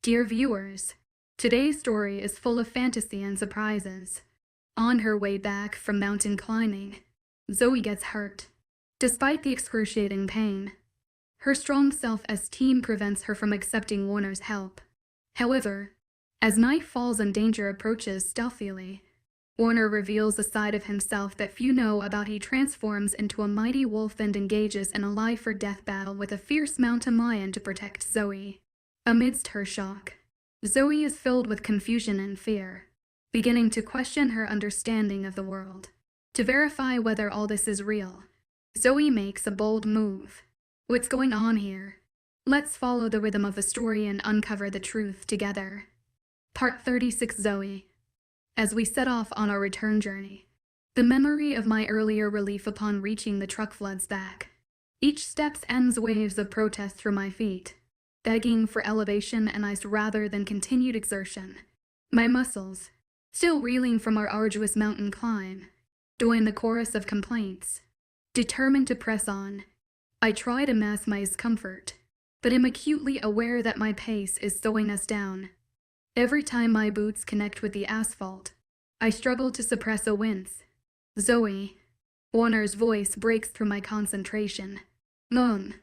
Dear viewers, today's story is full of fantasy and surprises. On her way back from mountain climbing, Zoe gets hurt. Despite the excruciating pain, her strong self-esteem prevents her from accepting Warner's help. However, as night falls and danger approaches stealthily, Warner reveals a side of himself that few know about. He transforms into a mighty wolf and engages in a life-or-death battle with a fierce mountain lion to protect Zoe. Amidst her shock, Zoe is filled with confusion and fear, beginning to question her understanding of the world. To verify whether all this is real, Zoe makes a bold move. What's going on here? Let's follow the rhythm of the story and uncover the truth together. Part 36. Zoe. As we set off on our return journey, the memory of my earlier relief upon reaching the truck floods back. Each step sends waves of protest through my feet, begging for elevation and ice rather than continued exertion. My muscles, still reeling from our arduous mountain climb, join the chorus of complaints. Determined to press on, I try to mask my discomfort, but am acutely aware that my pace is slowing us down. Every time my boots connect with the asphalt, I struggle to suppress a wince. Zoe. Warner's voice breaks through my concentration. "None,"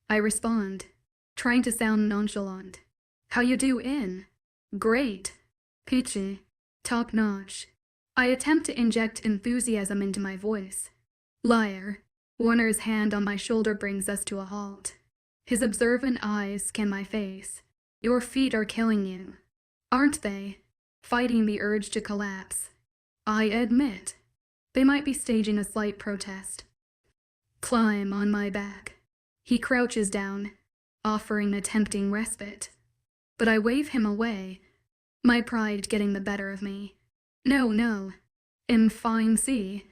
I respond, trying to sound nonchalant. "How you doin'?" "Great. Peachy. Top notch." I attempt to inject enthusiasm into my voice. "Liar." Warner's hand on my shoulder brings us to a halt. His observant eyes scan my face. "Your feet are killing you, aren't they?" Fighting the urge to collapse, I admit, they might be staging a slight protest. "Climb on my back." He crouches down, offering a tempting respite, but I wave him away, my pride getting the better of me. No. In fine see.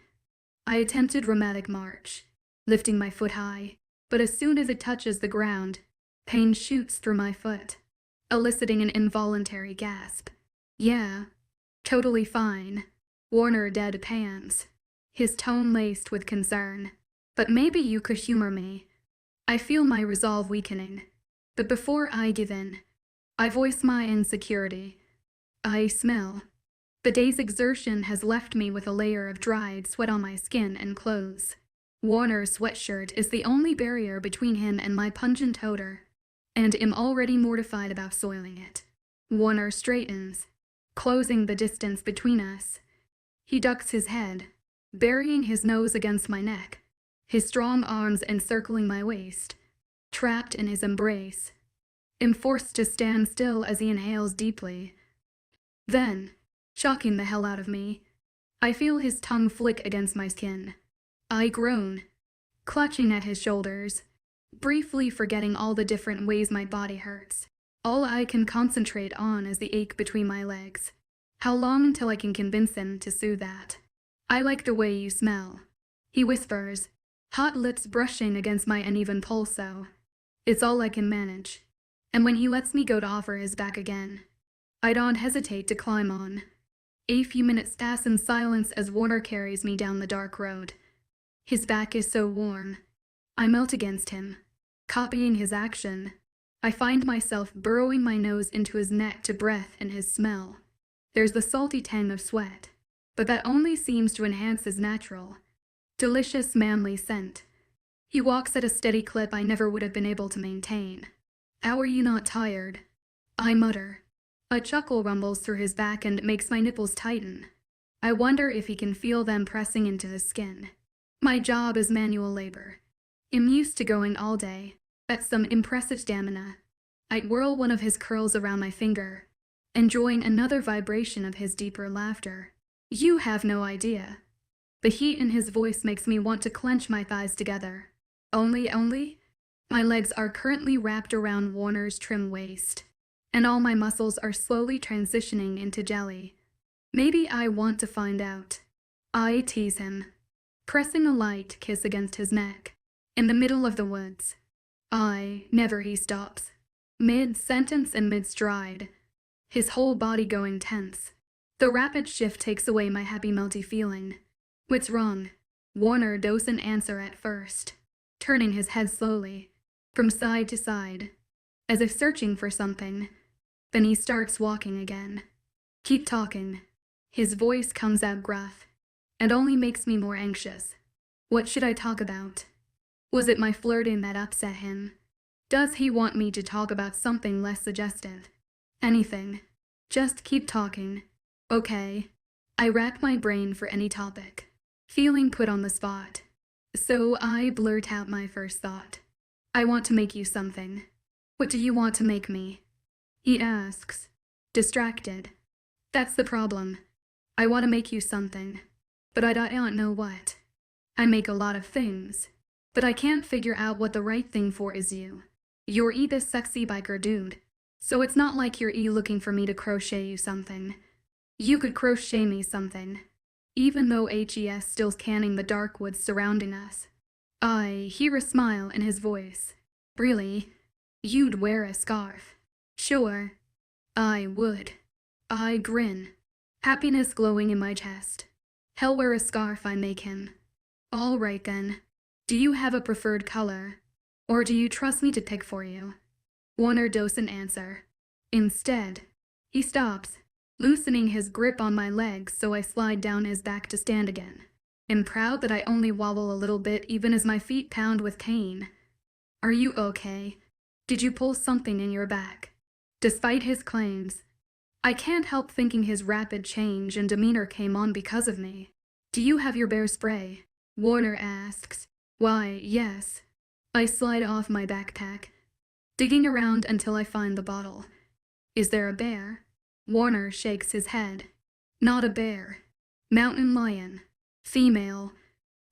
I attempt a dramatic march, lifting my foot high, but as soon as it touches the ground, pain shoots through my foot, eliciting an involuntary gasp. "Yeah, totally fine." Warner deadpans, his tone laced with concern. "But maybe you could humor me." I feel my resolve weakening, but before I give in, I voice my insecurity. "I smell." The day's exertion has left me with a layer of dried sweat on my skin and clothes. Warner's sweatshirt is the only barrier between him and my pungent odor, and am already mortified about soiling it. Warner straightens, closing the distance between us. He ducks his head, burying his nose against my neck, his strong arms encircling my waist. Trapped in his embrace, am forced to stand still as he inhales deeply. Then, shocking the hell out of me, I feel his tongue flick against my skin. I groan, clutching at his shoulders, briefly forgetting all the different ways my body hurts. All I can concentrate on is the ache between my legs. How long until I can convince him to soothe that? "I like the way you smell," he whispers, hot lips brushing against my uneven pulso. It's all I can manage. And when he lets me go to offer his back again, I don't hesitate to climb on. A few minutes pass in silence as Warner carries me down the dark road. His back is so warm, I melt against him. Copying his action, I find myself burrowing my nose into his neck to breathe in his smell. There's the salty tang of sweat, but that only seems to enhance his natural, delicious manly scent. He walks at a steady clip I never would have been able to maintain. "How are you not tired?" I mutter. A chuckle rumbles through his back and makes my nipples tighten. I wonder if he can feel them pressing into the skin. My job is manual labor. I'm used to going all day. That's some impressive stamina. I whirl one of his curls around my finger, enjoying another vibration of his deeper laughter. "You have no idea." The heat in his voice makes me want to clench my thighs together. Only? My legs are currently wrapped around Warner's trim waist, and all my muscles are slowly transitioning into jelly. Maybe I want to find out. I tease him, pressing a light kiss against his neck. In the middle of the woods. Never he stops. Mid-sentence and mid-stride, his whole body going tense. The rapid shift takes away my happy melty feeling. "What's wrong?" Warner doesn't answer at first, turning his head slowly, from side to side, as if searching for something. Then he starts walking again. Keep talking. His voice comes out gruff, and only makes me more anxious. What should I talk about? Was it my flirting that upset him? Does he want me to talk about something less suggestive? Anything. Just keep talking. Okay. I rack my brain for any topic, feeling put on the spot. So I blurt out my first thought. I want to make you something. What do you want to make me? He asks, distracted. That's the problem. I want to make you something, but I don't know what. I make a lot of things, but I can't figure out what the right thing for is you. You're this sexy biker dude, so it's not like you're looking for me to crochet you something. You could crochet me something, even though HES still canning the dark woods surrounding us. I hear a smile in his voice. Really? You'd wear a scarf? Sure. I would. I grin, happiness glowing in my chest. He'll wear a scarf I make him. All right then. Do you have a preferred color? Or do you trust me to pick for you? Warner doesn't answer. Instead, he stops, loosening his grip on my legs so I slide down his back to stand again. I'm proud that I only wobble a little bit even as my feet pound with pain. Are you okay? Did you pull something in your back? Despite his claims, I can't help thinking his rapid change in demeanor came on because of me. Do you have your bear spray? Warner asks. Why, yes. I slide off my backpack, digging around until I find the bottle. Is there a bear? Warner shakes his head. Not a bear. Mountain lion. Female.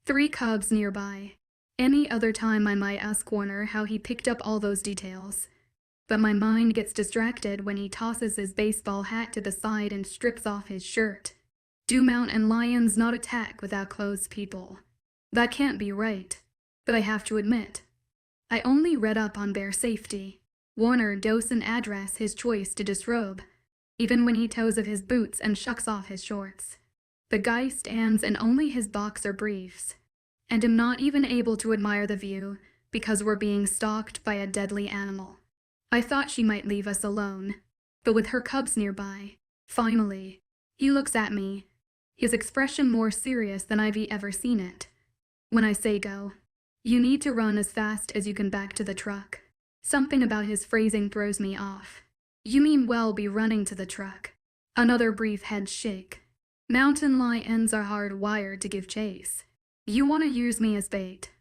3 cubs nearby. Any other time I might ask Warner how he picked up all those details. But my mind gets distracted when he tosses his baseball hat to the side and strips off his shirt. Do mountain lions not attack without clothes people? That can't be right. But I have to admit, I only read up on bear safety. Warner doesn't address his choice to disrobe, even when he toes of his boots and shucks off his shorts. The guy stands in only his boxer briefs, and am not even able to admire the view because we're being stalked by a deadly animal. I thought she might leave us alone, but with her cubs nearby, finally, he looks at me, his expression more serious than I've ever seen it. When I say go, you need to run as fast as you can back to the truck. Something about his phrasing throws me off. You mean well be running to the truck. Another brief head shake. Mountain lions are hardwired to give chase. You want to use me as bait.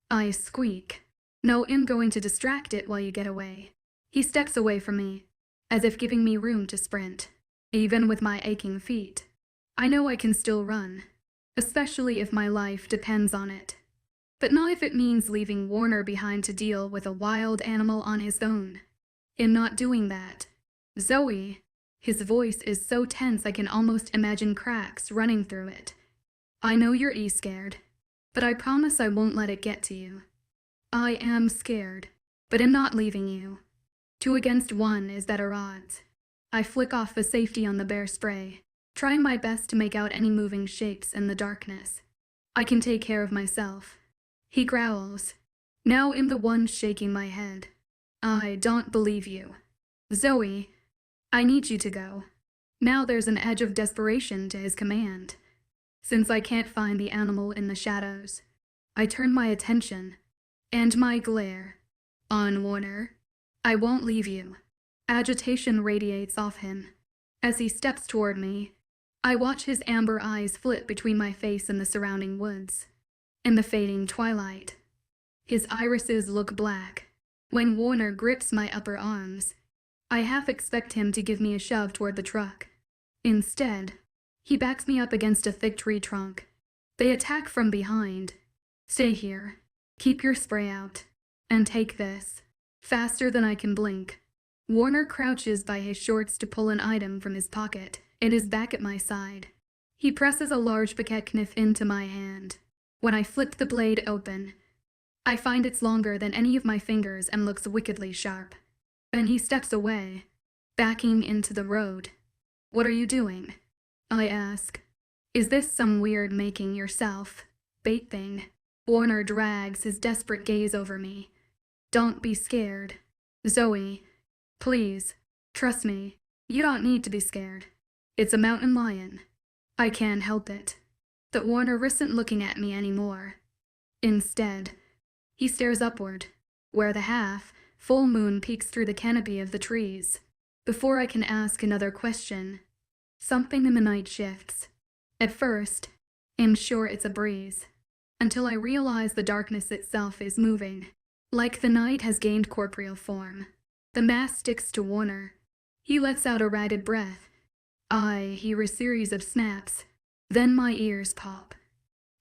I squeak. No, I'm going to distract it while you get away. He steps away from me, as if giving me room to sprint. Even with my aching feet, I know I can still run, especially if my life depends on it. But not if it means leaving Warner behind to deal with a wild animal on his own. I'm not doing that. Zoe. His voice is so tense I can almost imagine cracks running through it. I know you're scared, but I promise I won't let it get to you. I am scared, but I'm not leaving you. 2 against 1 is better odds. I flick off the safety on the bear spray, trying my best to make out any moving shapes in the darkness. I can take care of myself. He growls. Now I'm the one shaking my head. I don't believe you. Zoe, I need you to go. Now there's an edge of desperation to his command. Since I can't find the animal in the shadows, I turn my attention, and my glare, on Warner. I won't leave you. Agitation radiates off him. As he steps toward me, I watch his amber eyes flit between my face and the surrounding woods. In the fading twilight, his irises look black. When Warner grips my upper arms, I half expect him to give me a shove toward the truck. Instead, he backs me up against a thick tree trunk. They attack from behind. Stay here. Keep your spray out. And take this. Faster than I can blink. Warner crouches by his shorts to pull an item from his pocket. It is back at my side. He presses a large paquet knife into my hand. When I flip the blade open, I find it's longer than any of my fingers and looks wickedly sharp. Then he steps away, backing into the road. What are you doing? I ask. Is this some weird making yourself bait thing? Warner drags his desperate gaze over me. Don't be scared. Zoe, please. Trust me, you don't need to be scared. It's a mountain lion. I can't help it. But Warner isn't looking at me anymore. Instead, he stares upward, where the full moon peeks through the canopy of the trees. Before I can ask another question, something in the night shifts. At first, I'm sure it's a breeze, until I realize the darkness itself is moving. Like the night has gained corporeal form. The mass sticks to Warner. He lets out a ragged breath. I hear a series of snaps. Then my ears pop.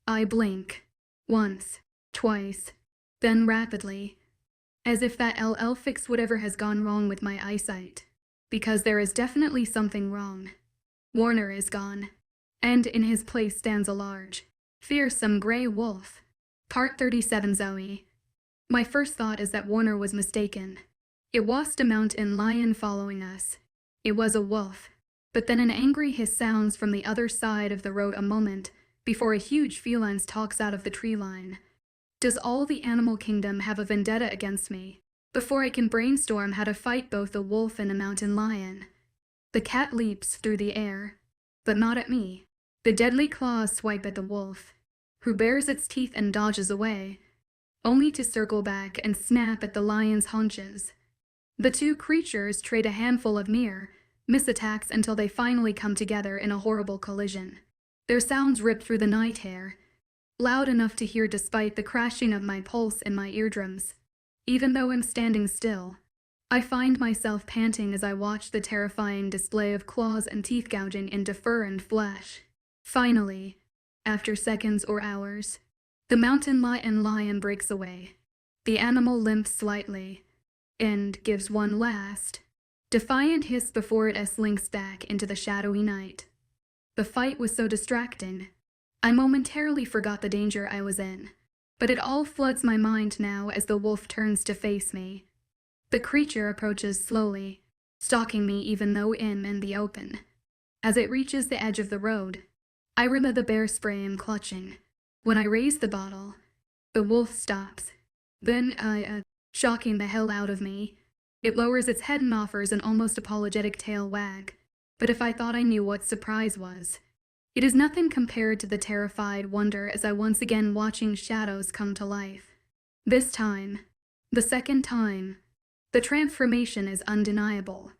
I blink. Once, twice, then rapidly. As if that'll fix whatever has gone wrong with my eyesight. Because there is definitely something wrong. Warner is gone. And in his place stands a large, fearsome gray wolf. Part 37 Zoe. My first thought is that Warner was mistaken. It wasn't a mountain lion following us. It was a wolf. But then an angry hiss sounds from the other side of the road a moment before a huge feline stalks out of the tree line. Does all the animal kingdom have a vendetta against me? Before I can brainstorm how to fight both a wolf and a mountain lion. The cat leaps through the air, but not at me. The deadly claws swipe at the wolf, who bares its teeth and dodges away, only to circle back and snap at the lion's haunches. The two creatures trade a handful of miss attacks until they finally come together in a horrible collision. Their sounds rip through the night air, loud enough to hear despite the crashing of my pulse in my eardrums. Even though I'm standing still, I find myself panting as I watch the terrifying display of claws and teeth gouging into fur and flesh. Finally, after seconds or hours, the mountain lion breaks away. The animal limps slightly, and gives one last, defiant hiss before it slinks back into the shadowy night. The fight was so distracting, I momentarily forgot the danger I was in. But it all floods my mind now as the wolf turns to face me. The creature approaches slowly, stalking me even though I'm in the open. As it reaches the edge of the road, I remember the bear spray I'm clutching. When I raise the bottle, the wolf stops. Then, shocking the hell out of me, it lowers its head and offers an almost apologetic tail wag. But if I thought I knew what surprise was, it is nothing compared to the terrified wonder as I once again watching shadows come to life. This time, the second time, the transformation is undeniable.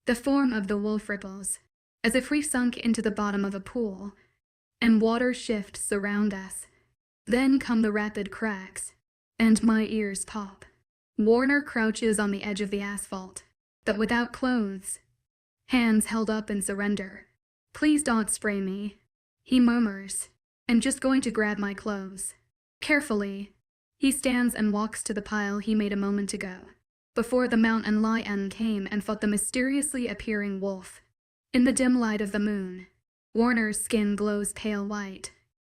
The form of the wolf ripples, as if we sunk into the bottom of a pool, and water shifts around us. Then come the rapid cracks, and my ears pop. Warner crouches on the edge of the asphalt, but without clothes, hands held up in surrender. Please don't spray me, he murmurs. I'm just going to grab my clothes. Carefully, he stands and walks to the pile he made a moment ago, before the mountain lion came and fought the mysteriously appearing wolf. In the dim light of the moon, Warner's skin glows pale white,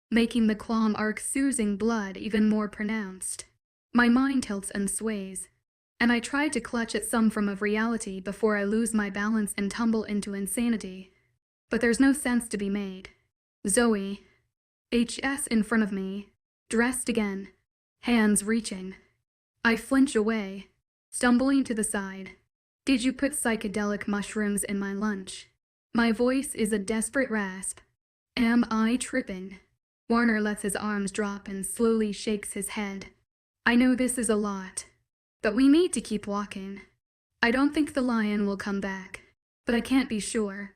making the claw marks oozing blood even more pronounced. My mind tilts and sways, and I try to clutch at some form of reality before I lose my balance and tumble into insanity. But there's no sense to be made. Zoe, HS in front of me, dressed again, hands reaching. I flinch away, stumbling to the side. Did you put psychedelic mushrooms in my lunch? My voice is a desperate rasp. Am I tripping? Warner lets his arms drop and slowly shakes his head. I know this is a lot, but we need to keep walking. I don't think the lion will come back, but I can't be sure.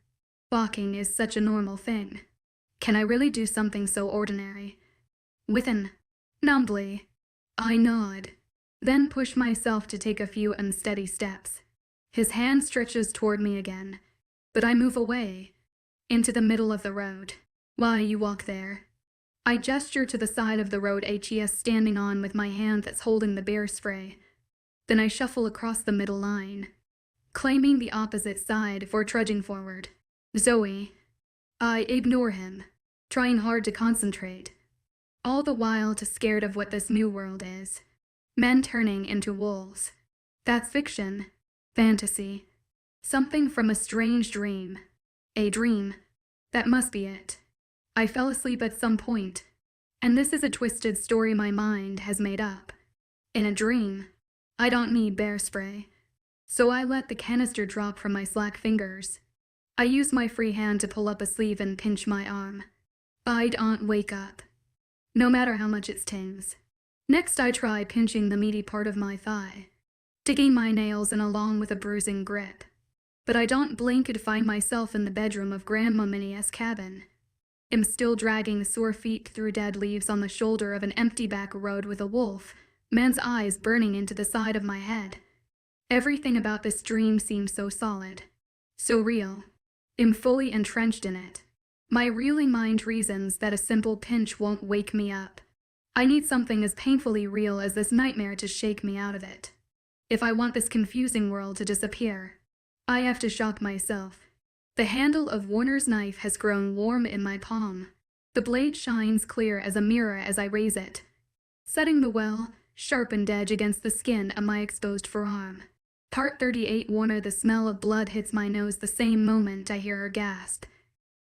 Walking is such a normal thing. Can I really do something so ordinary? Within, numbly, I nod, then push myself to take a few unsteady steps. His hand stretches toward me again, but I move away, into the middle of the road. Why you walk there? I gesture to the side of the road HES standing on with my hand that's holding the bear spray. Then I shuffle across the middle line, claiming the opposite side for trudging forward. Zoe. I ignore him, trying hard to concentrate, all the while too scared of what this new world is. Men turning into wolves. That's fiction, fantasy, something from a strange dream. A dream. That must be it. I fell asleep at some point, and this is a twisted story my mind has made up. In a dream, I don't need bear spray. so I let the canister drop from my slack fingers. I used my free hand to pull up a sleeve and pinch my arm. I don't wake up, no matter how much it stings. Next I try pinching the meaty part of my thigh, digging my nails in along with a bruising grip. But I don't blink to find myself in the bedroom of Grandma Minnie's cabin. I'm still dragging sore feet through dead leaves on the shoulder of an empty back road with a wolf, man's eyes burning into the side of my head. Everything about this dream seems so solid, so real. I'm fully entrenched in it. My reeling mind reasons that a simple pinch won't wake me up. I need something as painfully real as this nightmare to shake me out of it. If I want this confusing world to disappear, I have to shock myself. The handle of Warner's knife has grown warm in my palm. The blade shines clear as a mirror as I raise it, setting the well, sharpened edge against the skin of my exposed forearm. Part 38 Warner. The smell of blood hits my nose the same moment I hear her gasp.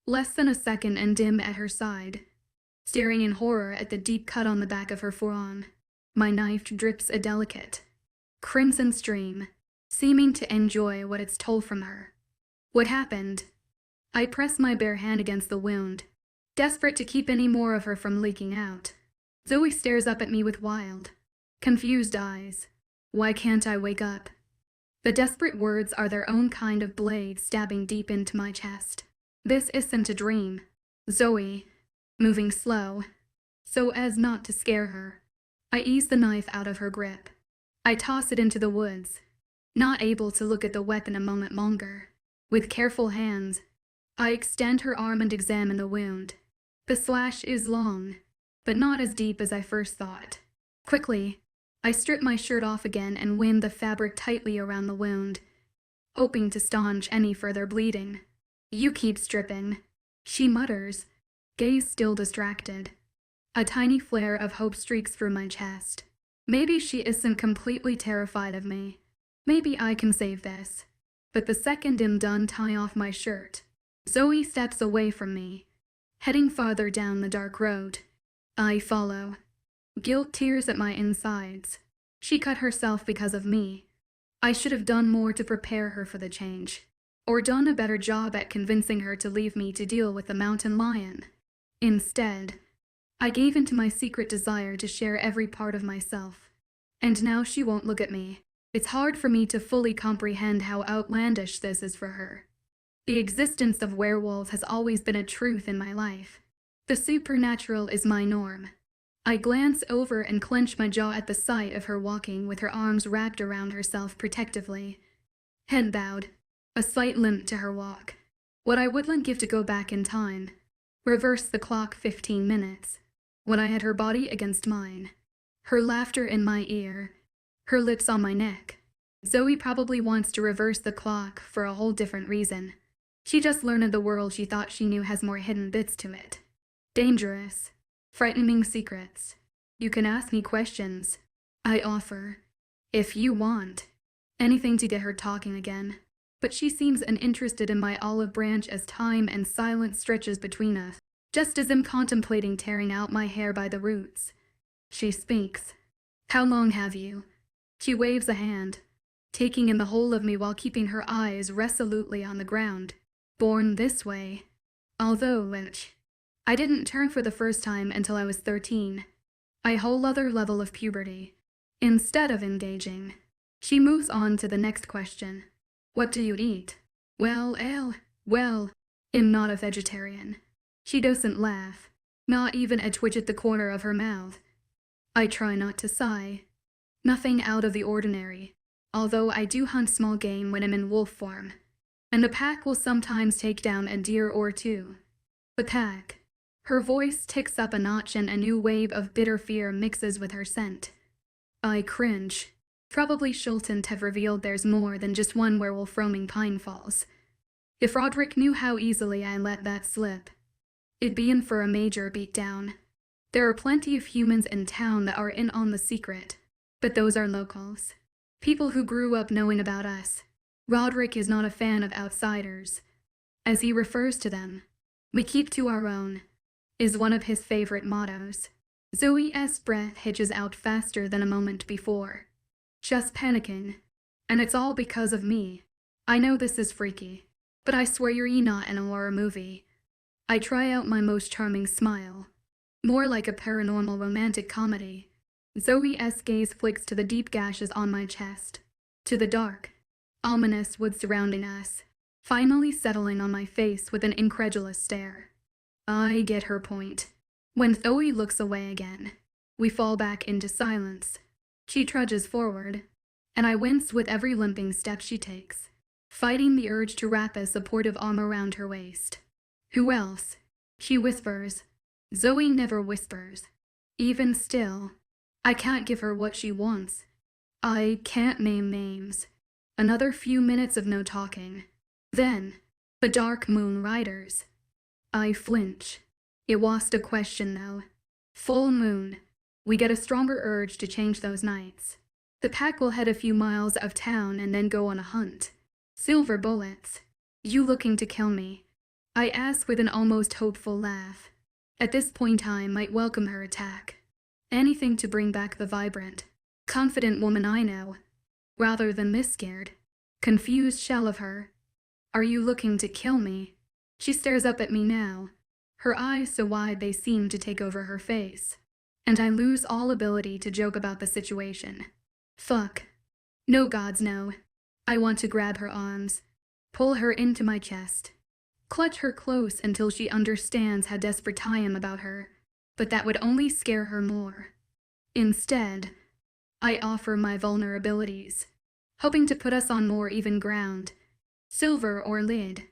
Less than a second and dim at her side, staring in horror at the deep cut on the back of her forearm. My knife drips a delicate, crimson stream, seeming to enjoy what it's told from her. What happened? I press my bare hand against the wound, desperate to keep any more of her from leaking out. Zoe stares up at me with wild, confused eyes. Why can't I wake up? The desperate words are their own kind of blade stabbing deep into my chest. This isn't a dream. Zoe, moving slow, so as not to scare her. I ease the knife out of her grip. I toss it into the woods, not able to look at the weapon a moment longer. With careful hands, I extend her arm and examine the wound. The slash is long, but not as deep as I first thought. Quickly, I strip my shirt off again and wind the fabric tightly around the wound, hoping to staunch any further bleeding. You keep stripping, she mutters, gaze still distracted. A tiny flare of hope streaks through my chest. Maybe she isn't completely terrified of me. Maybe I can save this. But the second I'm done tying off my shirt, Zoe steps away from me, heading farther down the dark road. I follow. Guilt tears at my insides. She cut herself because of me. I should have done more to prepare her for the change, or done a better job at convincing her to leave me to deal with the mountain lion. Instead, I gave in to my secret desire to share every part of myself. And now she won't look at me. It's hard for me to fully comprehend how outlandish this is for her. The existence of werewolves has always been a truth in my life. The supernatural is my norm. I glance over and clench my jaw at the sight of her walking with her arms wrapped around herself protectively. Head bowed, a slight limp to her walk. What I wouldn't give to go back in time. Reverse the clock 15 minutes. When I had her body against mine, her laughter in my ear, her lips on my neck. Zoe probably wants to reverse the clock for a whole different reason. She just learned the world she thought she knew has more hidden bits to it. Dangerous, frightening secrets. You can ask me questions. I offer, if you want, anything to get her talking again. But she seems uninterested in my olive branch as time and silence stretches between us, just as I'm contemplating tearing out my hair by the roots. She speaks. How long have you? She waves a hand, taking in the whole of me while keeping her eyes resolutely on the ground. Born this way. Although, I didn't turn for the first time until I was 13. A whole other level of puberty. Instead of engaging, she moves on to the next question. What do you eat? Well, I'm not a vegetarian. She doesn't laugh, not even a twitch at the corner of her mouth. I try not to sigh. Nothing out of the ordinary, although I do hunt small game when I'm in wolf form, and the pack will sometimes take down a deer or two. The pack. Her voice ticks up a notch and a new wave of bitter fear mixes with her scent. I cringe. Probably shouldn't have revealed there's more than just one werewolf roaming Pine Falls. If Roderick knew how easily I let that slip, it'd be in for a major beatdown. There are plenty of humans in town that are in on the secret, but those are locals. People who grew up knowing about us. Roderick is not a fan of outsiders. As he refers to them, we keep to our own, is one of his favorite mottos. Zoe's breath hitches out faster than a moment before. Just panicking. And it's all because of me. I know this is freaky, but I swear you're not in a horror movie. I try out my most charming smile. More like a paranormal romantic comedy. Zoe's gaze flicks to the deep gashes on my chest. To the dark, ominous woods surrounding us, finally settling on my face with an incredulous stare. I get her point. When Zoe looks away again, we fall back into silence. She trudges forward, and I wince with every limping step she takes, fighting the urge to wrap a supportive arm around her waist. Who else? She whispers. Zoe never whispers. Even still, I can't give her what she wants. I can't name names. Another few minutes of no talking. Then, the dark moon riders. I flinch. It was a question, though. Full moon. We get a stronger urge to change those nights. The pack will head a few miles out of town and then go on a hunt. Silver bullets. You looking to kill me? I ask with an almost hopeful laugh. At this point I might welcome her attack. Anything to bring back the vibrant, confident woman I know, rather than this scared, confused shell of her. Are you looking to kill me? She stares up at me now, her eyes so wide they seem to take over her face, and I lose all ability to joke about the situation. Fuck. No gods, no. I want to grab her arms, pull her into my chest, clutch her close until she understands how desperate I am about her, but that would only scare her more. Instead, I offer my vulnerabilities, hoping to put us on more even ground. Silver or lead,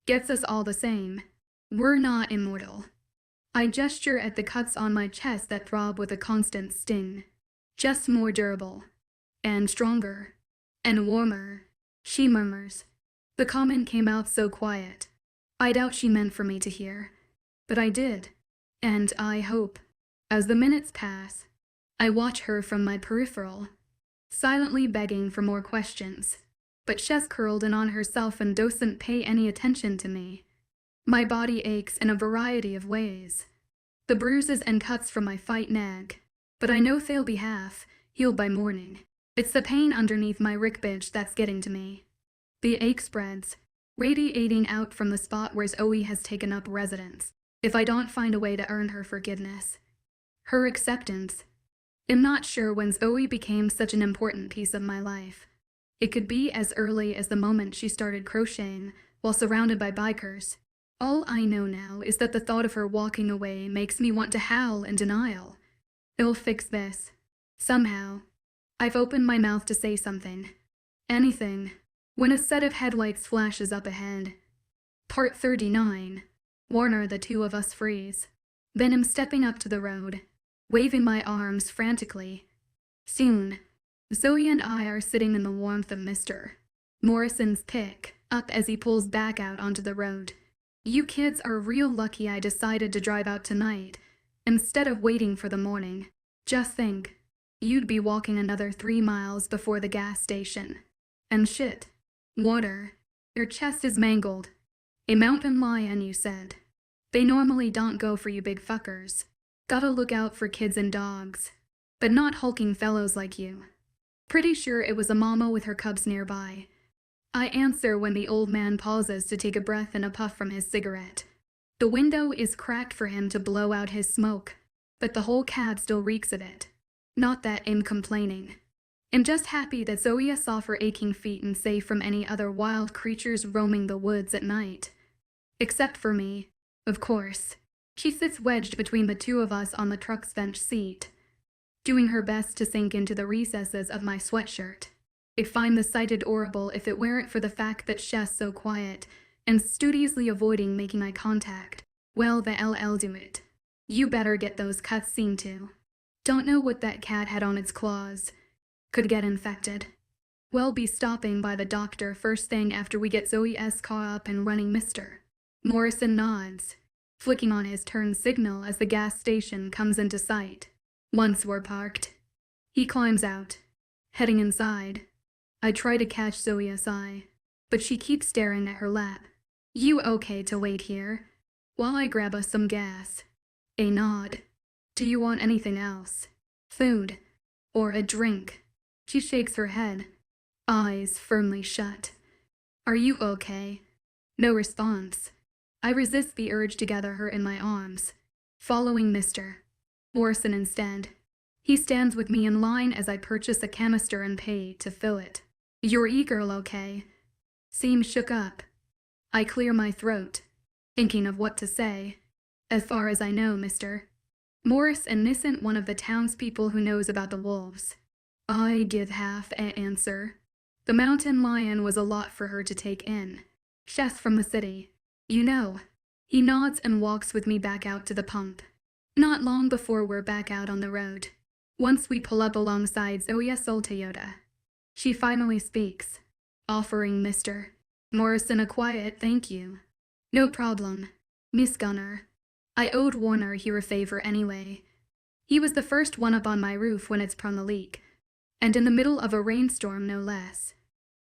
gets us all the same. We're not immortal. I gesture at the cuts on my chest that throb with a constant sting. Just more durable, and stronger, and warmer, she murmurs. The comment came out so quiet. I doubt she meant for me to hear. But I did, and I hope. As the minutes pass, I watch her from my peripheral, silently begging for more questions, but she's curled in on herself and doesn't pay any attention to me. My body aches in a variety of ways. The bruises and cuts from my fight nag, but I know they'll be half healed by morning. It's the pain underneath my ribcage that's getting to me. The ache spreads, radiating out from the spot where Zoe has taken up residence, if I don't find a way to earn her forgiveness. Her acceptance. I'm not sure when Zoe became such an important piece of my life. It could be as early as the moment she started crocheting while surrounded by bikers. All I know now is that the thought of her walking away makes me want to howl in denial. It'll fix this. Somehow. I've opened my mouth to say something. Anything. When a set of headlights flashes up ahead. Part 39. Warner, the two of us freeze. Then I'm stepping up to the road, waving my arms frantically. Soon, Zoe and I are sitting in the warmth of Mr. Morrison's pick up as he pulls back out onto the road. You kids are real lucky I decided to drive out tonight, instead of waiting for the morning. Just think, you'd be walking another 3 miles before the gas station. And shit. Water. Your chest is mangled. A mountain lion, you said. They normally don't go for you big fuckers. Gotta look out for kids and dogs. But not hulking fellows like you. Pretty sure it was a mama with her cubs nearby. I answer when the old man pauses to take a breath and a puff from his cigarette. The window is cracked for him to blow out his smoke, but the whole cab still reeks of it. Not that I'm complaining. I'm just happy that Zoe saw her aching feet and safe from any other wild creatures roaming the woods at night. Except for me, of course. She sits wedged between the two of us on the truck's bench seat, doing her best to sink into the recesses of my sweatshirt. I find the sight adorable if it weren't for the fact that she's so quiet and studiously avoiding making eye contact. Well, the LL do it. You better get those cuts seen to. Don't know what that cat had on its claws. Could get infected. We'll be stopping by the doctor first thing after we get Zoe's car up and running. Mr. Morrison nods, flicking on his turn signal as the gas station comes into sight. Once we're parked, he climbs out, heading inside. I try to catch Zoe's eye, but she keeps staring at her lap. You okay to wait here, while I grab us some gas? A nod. Do you want anything else? Food? Or a drink? She shakes her head. eyes firmly shut. Are you okay? No response. I resist the urge to gather her in my arms, following Mr. Morrison instead. He stands with me in line as I purchase a canister and pay to fill it. Your e-girl okay? Seems shook up. I clear my throat, thinking of what to say. As far as I know, Mr. Morrison isn't one of the townspeople who knows about the wolves. I give half an answer. The mountain lion was a lot for her to take in. Chef from the city. You know. He nods and walks with me back out to the pump. Not long before we're back out on the road. Once we pull up alongside Zoe's old Toyota, she finally speaks, offering Mr. Morrison a quiet thank you. No problem, Miss Gunner. I owed Warner here a favor anyway. He was the first one up on my roof when it sprung a leak, and in the middle of a rainstorm no less.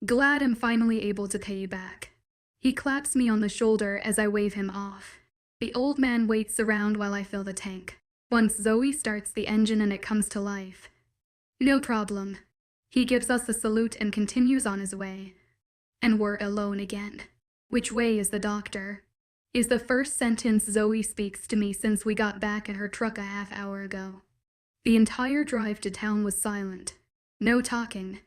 Glad I'm finally able to pay you back. He claps me on the shoulder as I wave him off. The old man waits around while I fill the tank. Once Zoe starts the engine and it comes to life. No problem. He gives us a salute and continues on his way. And we're alone again. Which way is the doctor? Is the first sentence Zoe speaks to me since we got back at her truck a half hour ago. The entire drive to town was silent. No talking.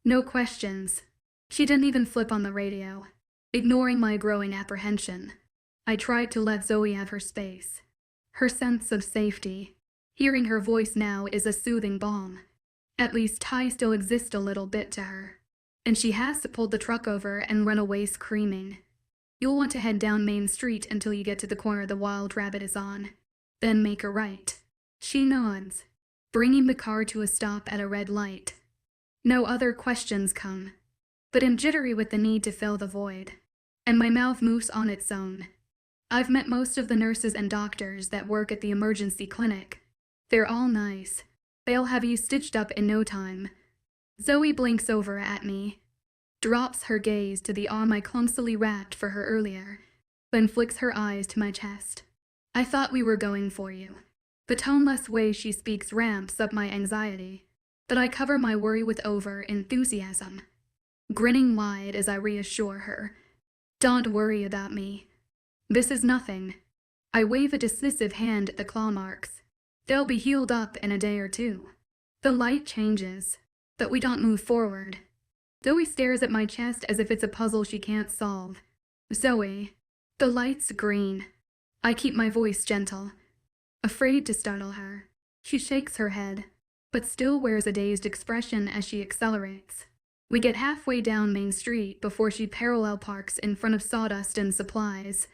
No questions. She didn't even flip on the radio, ignoring my growing apprehension. I tried to let Zoe have her space. Her sense of safety. Hearing her voice now is a soothing balm. At least Ty still exists a little bit to her. And she has to pull the truck over and run away screaming. You'll want to head down Main Street until you get to the corner the Wild Rabbit is on. Then make a right. She nods, bringing the car to a stop at a red light. No other questions come, but I'm jittery with the need to fill the void, and my mouth moves on its own. I've met most of the nurses and doctors that work at the emergency clinic. They're all nice. They'll have you stitched up in no time. Zoe blinks over at me, drops her gaze to the arm I clumsily wrapped for her earlier, then flicks her eyes to my chest. I thought we were going for you. The toneless way she speaks ramps up my anxiety, but I cover my worry with over-enthusiasm, grinning wide as I reassure her. Don't worry about me. This is nothing. I wave a dismissive hand at the claw marks. They'll be healed up in a day or two. The light changes, but we don't move forward. Zoe stares at my chest as if it's a puzzle she can't solve. Zoe, the light's green. I keep my voice gentle, afraid to startle her. She shakes her head, but still wears a dazed expression as she accelerates. We get halfway down Main Street before she parallel parks in front of Sawdust and Supplies.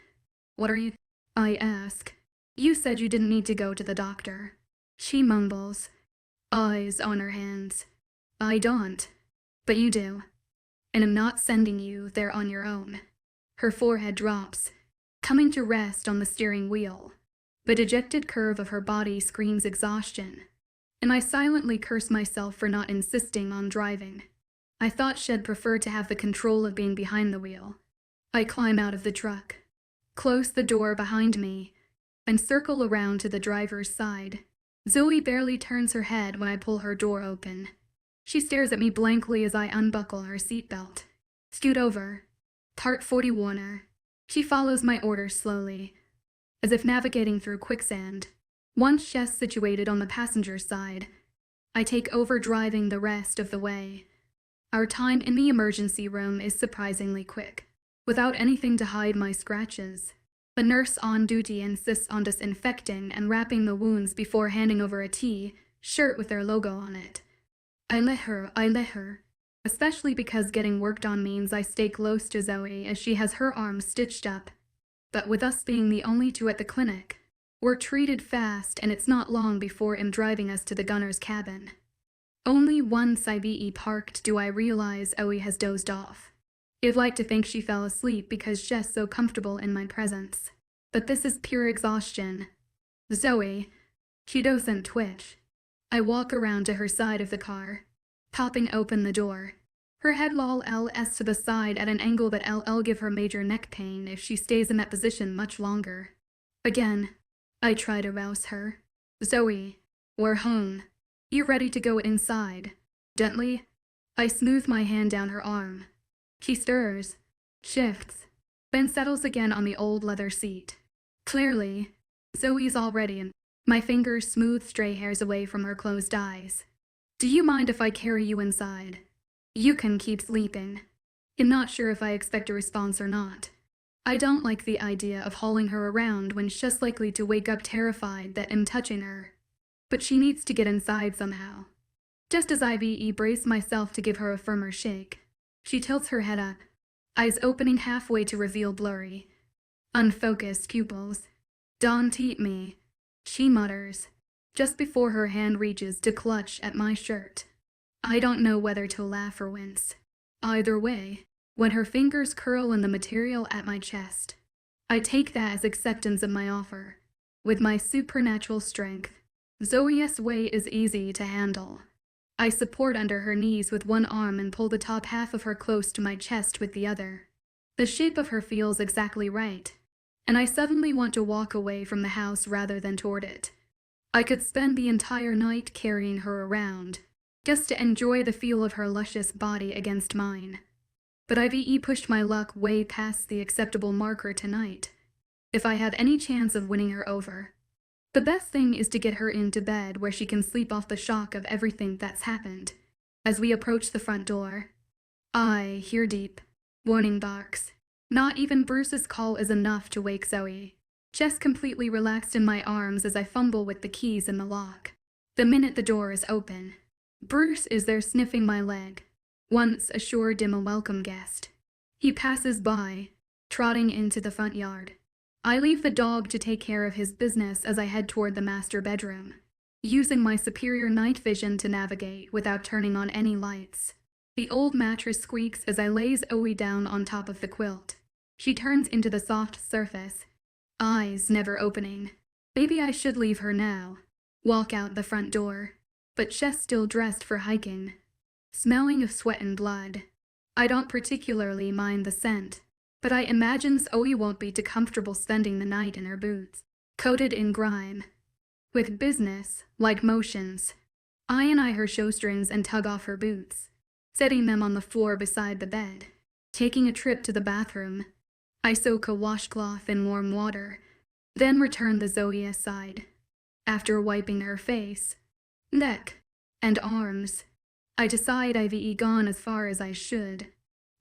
What are you? I ask. You said you didn't need to go to the doctor. She mumbles, eyes on her hands. I don't. But you do. And I'm not sending you there on your own. Her forehead drops, coming to rest on the steering wheel. The dejected curve of her body screams exhaustion, and I silently curse myself for not insisting on driving. I thought she'd prefer to have the control of being behind the wheel. I climb out of the truck, close the door behind me, and circle around to the driver's side. Zoe barely turns her head when I pull her door open. She stares at me blankly as I unbuckle her seatbelt. Scoot over. Part 40 Warner. She follows my orders slowly, as if navigating through quicksand. Once she's situated on the passenger side, I take over driving the rest of the way. Our time in the emergency room is surprisingly quick. Without anything to hide my scratches, the nurse on duty insists on disinfecting and wrapping the wounds before handing over a T-shirt with their logo on it. I let her, especially because getting worked on means I stay close to Zoe as she has her arm stitched up. But with us being the only two at the clinic, we're treated fast and it's not long before I'm driving us to the gunner's cabin. Only once I've parked do I realize Zoe has dozed off. I'd like to think she fell asleep because she's so comfortable in my presence. But this is pure exhaustion. Zoe, she doesn't twitch. I walk around to her side of the car, popping open the door. Her head lolls to the side at an angle that'll give her major neck pain if she stays in that position much longer. Again, I try to rouse her. Zoe, we're home. You ready to go inside? Gently? I smooth my hand down her arm. She stirs, shifts, then settles again on the old leather seat. Clearly, Zoe's already in. My fingers smooth stray hairs away from her closed eyes. Do you mind if I carry you inside? You can keep sleeping. I'm not sure if I expect a response or not. I don't like the idea of hauling her around when she's just likely to wake up terrified that I'm touching her. But she needs to get inside somehow. Just as I brace myself to give her a firmer shake, she tilts her head up, eyes opening halfway to reveal blurry, unfocused pupils. Don't eat me, she mutters, just before her hand reaches to clutch at my shirt. I don't know whether to laugh or wince. Either way, when her fingers curl in the material at my chest, I take that as acceptance of my offer. With my supernatural strength, Zoe's way is easy to handle. I support under her knees with one arm and pull the top half of her close to my chest with the other. The shape of her feels exactly right, and I suddenly want to walk away from the house rather than toward it. I could spend the entire night carrying her around, just to enjoy the feel of her luscious body against mine. But I've pushed my luck way past the acceptable marker tonight. If I have any chance of winning her over, the best thing is to get her into bed where she can sleep off the shock of everything that's happened. As we approach the front door, I hear deep, warning barks. Not even Bruce's call is enough to wake Zoe. Just completely relaxed in my arms as I fumble with the keys in the lock. The minute the door is open, Bruce is there sniffing my leg, once assured him a welcome guest. He passes by, trotting into the front yard. I leave the dog to take care of his business as I head toward the master bedroom, using my superior night vision to navigate without turning on any lights. The old mattress squeaks as I lay Zoe down on top of the quilt. She turns into the soft surface, eyes never opening. Maybe I should leave her now, walk out the front door, but she's still dressed for hiking, smelling of sweat and blood. I don't particularly mind the scent, but I imagine Zoe won't be too comfortable spending the night in her boots, coated in grime. With business-like motions, I untie her showstrings and tug off her boots, setting them on the floor beside the bed. Taking a trip to the bathroom, I soak a washcloth in warm water, then return the Zoe side. After wiping her face, neck, and arms, I decide I've gone as far as I should,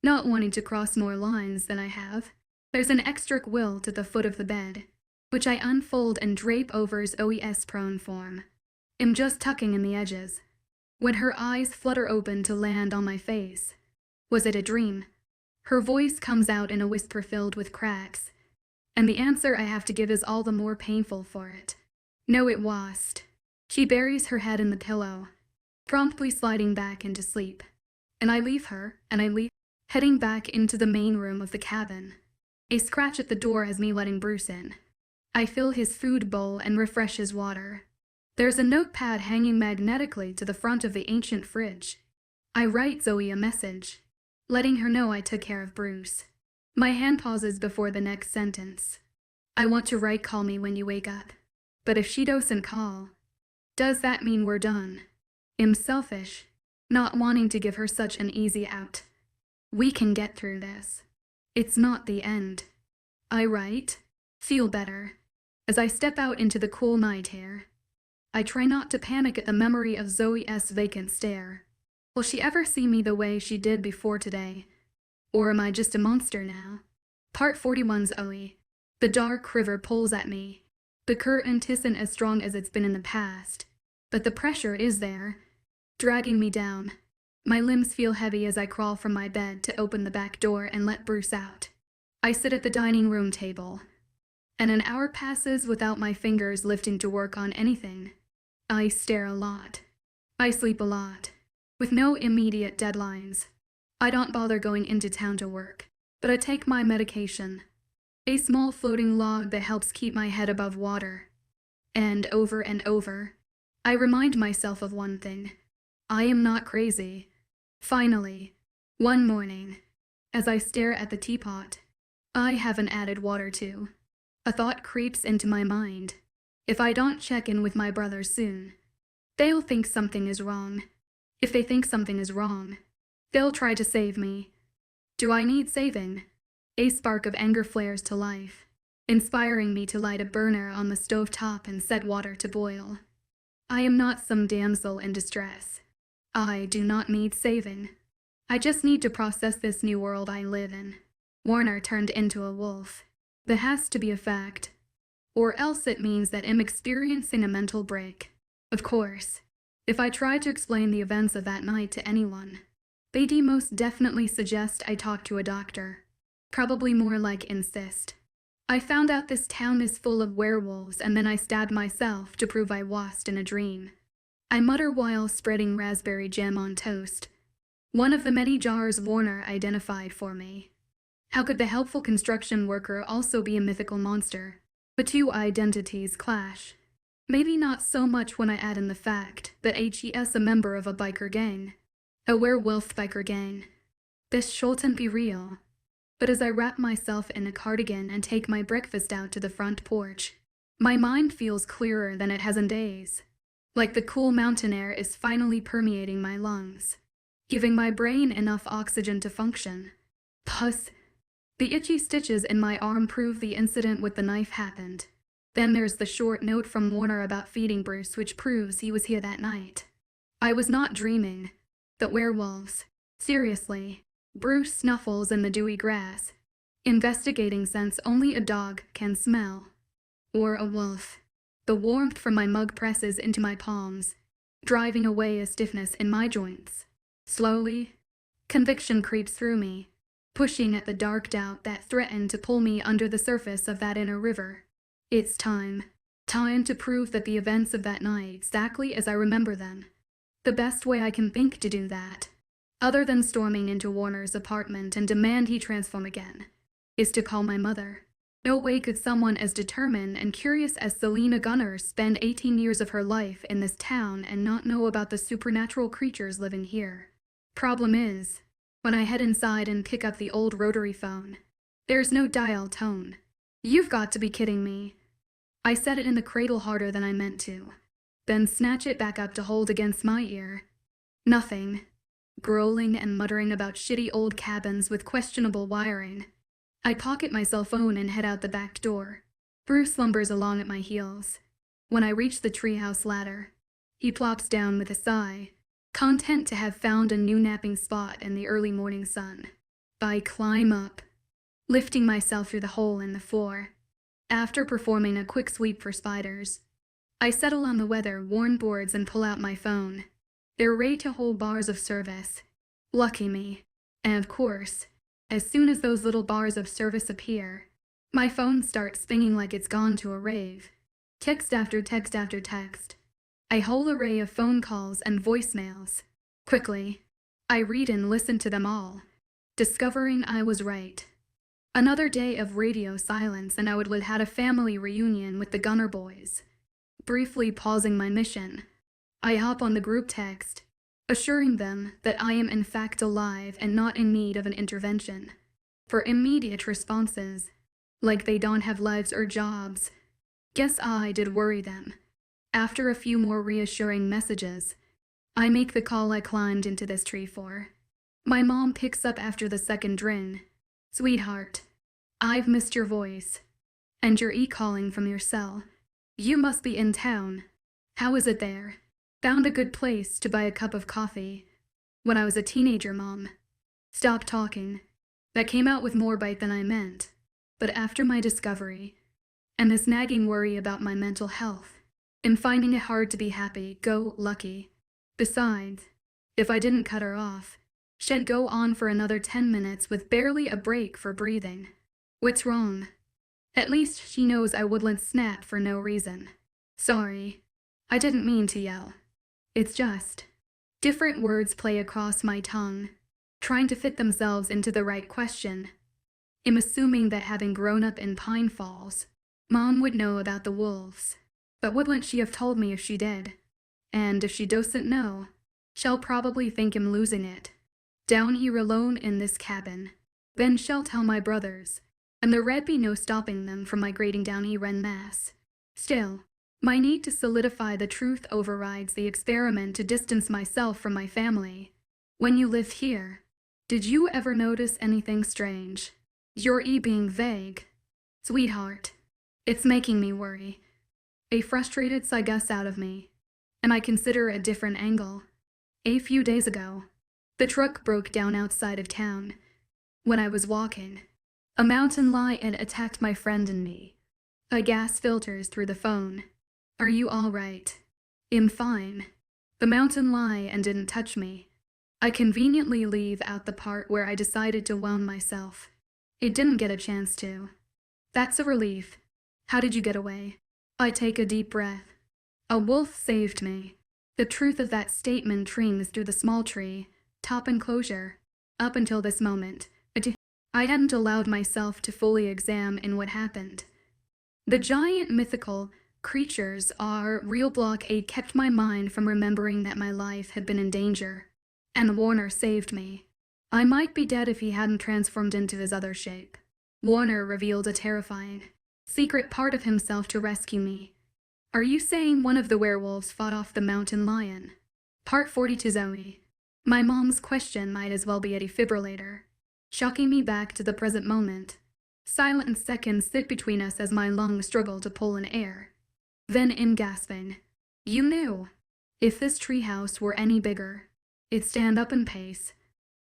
not wanting to cross more lines than I have. There's an extra quilt at the foot of the bed, which I unfold and drape over Zoe's prone form. I'm just tucking in the edges, when her eyes flutter open to land on my face. Was it a dream? Her voice comes out in a whisper filled with cracks, and the answer I have to give is all the more painful for it. No, it wasn't. She buries her head in the pillow, promptly sliding back into sleep. And I leave her, heading back into the main room of the cabin. A scratch at the door has me letting Bruce in. I fill his food bowl and refresh his water. There's a notepad hanging magnetically to the front of the ancient fridge. I write Zoe a message, letting her know I took care of Bruce. My hand pauses before the next sentence. I want to write "call me when you wake up." But if she doesn't call, does that mean we're done? I'm selfish, not wanting to give her such an easy out. We can get through this. It's not the end. I write, feel better, as I step out into the cool night air. I try not to panic at the memory of Zoe's vacant stare. Will she ever see me the way she did before today? Or am I just a monster now? Part 41. Zoe. The dark river pulls at me. The current isn't as strong as it's been in the past, but the pressure is there, dragging me down. My limbs feel heavy as I crawl from my bed to open the back door and let Bruce out. I sit at the dining room table, and an hour passes without my fingers lifting to work on anything. I stare a lot. I sleep a lot, with no immediate deadlines. I don't bother going into town to work, but I take my medication, a small floating log that helps keep my head above water. And over, I remind myself of one thing. I am not crazy. Finally, one morning, as I stare at the teapot I haven't added water to, a thought creeps into my mind. If I don't check in with my brothers soon, they'll think something is wrong. If they think something is wrong, They'll try to save me. Do I need saving? A spark of anger flares to life, inspiring me to light a burner on the stove top and set water to boil. I am not some damsel in distress. I do not need saving. I just need to process this new world I live in. Warner turned into a wolf. That has to be a fact. Or else it means that I'm experiencing a mental break. Of course, if I try to explain the events of that night to anyone, they'd most definitely suggest I talk to a doctor. Probably more like insist. I found out this town is full of werewolves and then I stabbed myself to prove I wasn't in a dream. I mutter while spreading raspberry jam on toast. One of the many jars Warner identified for me. How could the helpful construction worker also be a mythical monster? The two identities clash. Maybe not so much when I add in the fact that he's a member of a biker gang. A werewolf biker gang. This shouldn't be real. But as I wrap myself in a cardigan and take my breakfast out to the front porch, my mind feels clearer than it has in days. Like the cool mountain air is finally permeating my lungs, giving my brain enough oxygen to function. Plus, the itchy stitches in my arm prove the incident with the knife happened. Then there's the short note from Warner about feeding Bruce, which proves he was here that night. I was not dreaming. The werewolves. Seriously. Bruce snuffles in the dewy grass, investigating scents only a dog can smell. Or a wolf. The warmth from my mug presses into my palms, driving away a stiffness in my joints. Slowly, conviction creeps through me, pushing at the dark doubt that threatened to pull me under the surface of that inner river. It's time. Time to prove that the events of that night exactly as I remember them. The best way I can think to do that, other than storming into Warner's apartment and demand he transform again, is to call my mother. No way could someone as determined and curious as Selena Gunner spend 18 years of her life in this town and not know about the supernatural creatures living here. Problem is, when I head inside and pick up the old rotary phone, there's no dial tone. You've got to be kidding me. I set it in the cradle harder than I meant to, then snatch it back up to hold against my ear. Nothing. Growling and muttering about shitty old cabins with questionable wiring. I pocket my cell phone and head out the back door. Bruce lumbers along at my heels. When I reach the treehouse ladder, he plops down with a sigh, content to have found a new napping spot in the early morning sun. I climb up, lifting myself through the hole in the floor. After performing a quick sweep for spiders, I settle on the weather-worn boards and pull out my phone. They're ready to hold bars of service. Lucky me. And of course, as soon as those little bars of service appear, my phone starts spinning like it's gone to a rave. Text after text after text. A whole array of phone calls and voicemails. Quickly, I read and listen to them all, discovering I was right. Another day of radio silence and I would have had a family reunion with the Gunner boys. Briefly pausing my mission, I hop on the group text, assuring them that I am in fact alive and not in need of an intervention. For immediate responses, like they don't have lives or jobs. Guess I did worry them. After a few more reassuring messages, I make the call I climbed into this tree for. My mom picks up after the second ring. Sweetheart, I've missed your voice, and you're e-calling from your cell. You must be in town. How is it there? Found a good place to buy a cup of coffee. When I was a teenager, Mom. Stop talking. That came out with more bite than I meant. But after my discovery, and this nagging worry about my mental health, I'm finding it hard to be happy, go lucky. Besides, if I didn't cut her off, she'd go on for another 10 minutes with barely a break for breathing. What's wrong? At least she knows I wouldn't snap for no reason. Sorry, I didn't mean to yell. It's just, different words play across my tongue, trying to fit themselves into the right question. I'm assuming that having grown up in Pine Falls, Mom would know about the wolves. But wouldn't she have told me if she did? And if she doesn't know, she'll probably think I'm losing it. Down here alone in this cabin. Then she'll tell my brothers, and there'd be no stopping them from migrating down here en masse. Still, my need to solidify the truth overrides the experiment to distance myself from my family. When you live here, did you ever notice anything strange? You're being vague. Sweetheart, it's making me worry. A frustrated sigh gusts out of me, and I consider a different angle. A few days ago, the truck broke down outside of town. When I was walking, a mountain lion attacked my friend and me. A gas filters through the phone. Are you all right? I'm fine. The mountain lion didn't touch me. I conveniently leave out the part where I decided to wound myself. It didn't get a chance to. That's a relief. How did you get away? I take a deep breath. A wolf saved me. The truth of that statement rings through the small tree, top enclosure. Up until this moment, I hadn't allowed myself to fully examine what happened. The giant mythical creatures are real blockade kept my mind from remembering that my life had been in danger. And Warner saved me. I might be dead if he hadn't transformed into his other shape. Warner revealed a terrifying, secret part of himself to rescue me. Are you saying one of the werewolves fought off the mountain lion? Part 42 Zoe. My mom's question might as well be a defibrillator, shocking me back to the present moment. Silent seconds sit between us as my lungs struggle to pull in air. Then in gasping. You knew. If this treehouse were any bigger, it'd stand up and pace.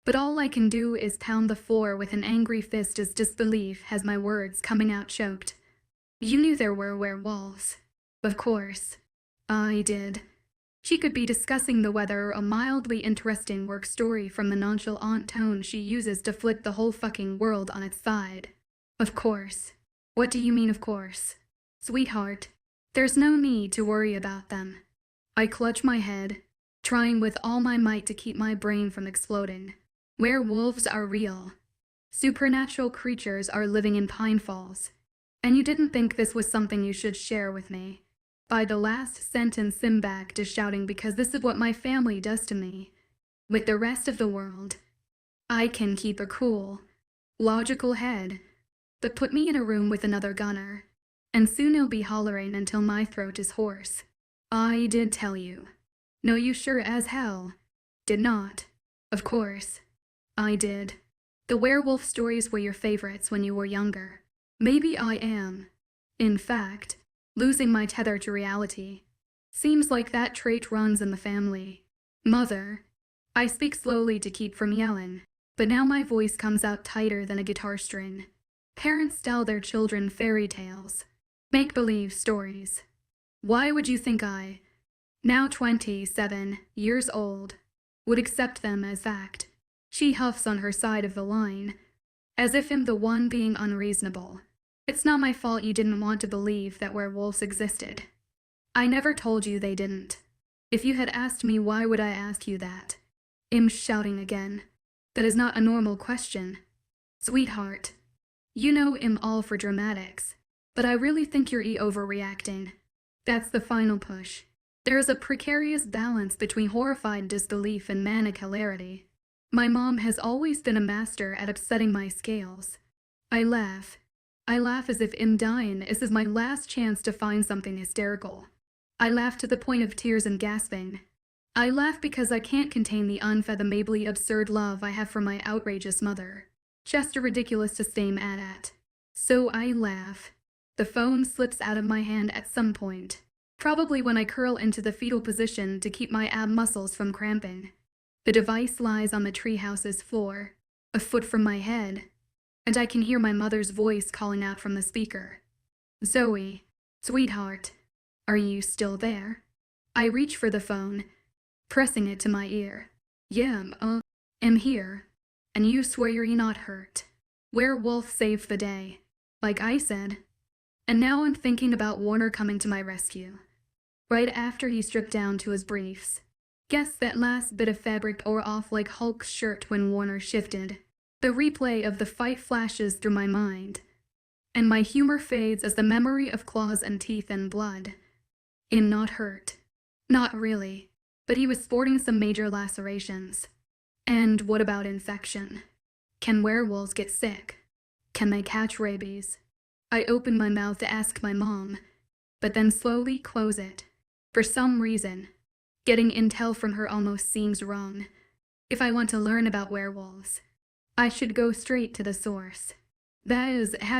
But all I can do is pound the floor with an angry fist as disbelief has my words coming out choked. You knew there were werewolves. Of course. I did. She could be discussing the weather or a mildly interesting work story from the nonchalant tone she uses to flip the whole fucking world on its side. Of course. What do you mean of course? Sweetheart, there's no need to worry about them. I clutch my head, trying with all my might to keep my brain from exploding. Werewolves are real. Supernatural creatures are living in Pine Falls. And you didn't think this was something you should share with me. By the last sentence, Sim back to shouting because this is what my family does to me. With the rest of the world, I can keep a cool, logical head. But put me in a room with another gunner, and soon he'll be hollering until my throat is hoarse. I did tell you. No, you sure as hell did not. Of course, I did. The werewolf stories were your favorites when you were younger. Maybe I am, in fact, losing my tether to reality. Seems like that trait runs in the family. Mother. I speak slowly to keep from yelling, but now my voice comes out tighter than a guitar string. Parents tell their children fairy tales, make-believe stories. Why would you think I, now 27 years old, would accept them as fact? She huffs on her side of the line, as if I'm the one being unreasonable. It's not my fault you didn't want to believe that werewolves existed. I never told you they didn't. If you had asked me, why would I ask you that? I'm shouting again. That is not a normal question. Sweetheart, you know I'm all for dramatics, but I really think you're overreacting. That's the final push. There is a precarious balance between horrified disbelief and manic hilarity. My mom has always been a master at upsetting my scales. I laugh as if I'm dying. This is my last chance to find something hysterical. I laugh to the point of tears and gasping. I laugh because I can't contain the unfathomably absurd love I have for my outrageous mother. Just too ridiculous to stay mad at. So I laugh. The phone slips out of my hand at some point, probably when I curl into the fetal position to keep my ab muscles from cramping. The device lies on the treehouse's floor, a foot from my head, and I can hear my mother's voice calling out from the speaker. Zoe, sweetheart, are you still there? I reach for the phone, pressing it to my ear. Yeah, I'm here, and you swear you're not hurt. Werewolf saved the day, like I said. And now I'm thinking about Warner coming to my rescue. Right after he stripped down to his briefs. Guess that last bit of fabric tore off like Hulk's shirt when Warner shifted. The replay of the fight flashes through my mind, and my humor fades as the memory of claws and teeth and blood. I'm not hurt. Not really. But he was sporting some major lacerations. And what about infection? Can werewolves get sick? Can they catch rabies? I open my mouth to ask my mom, but then slowly close it. For some reason, getting intel from her almost seems wrong. If I want to learn about werewolves, I should go straight to the source. That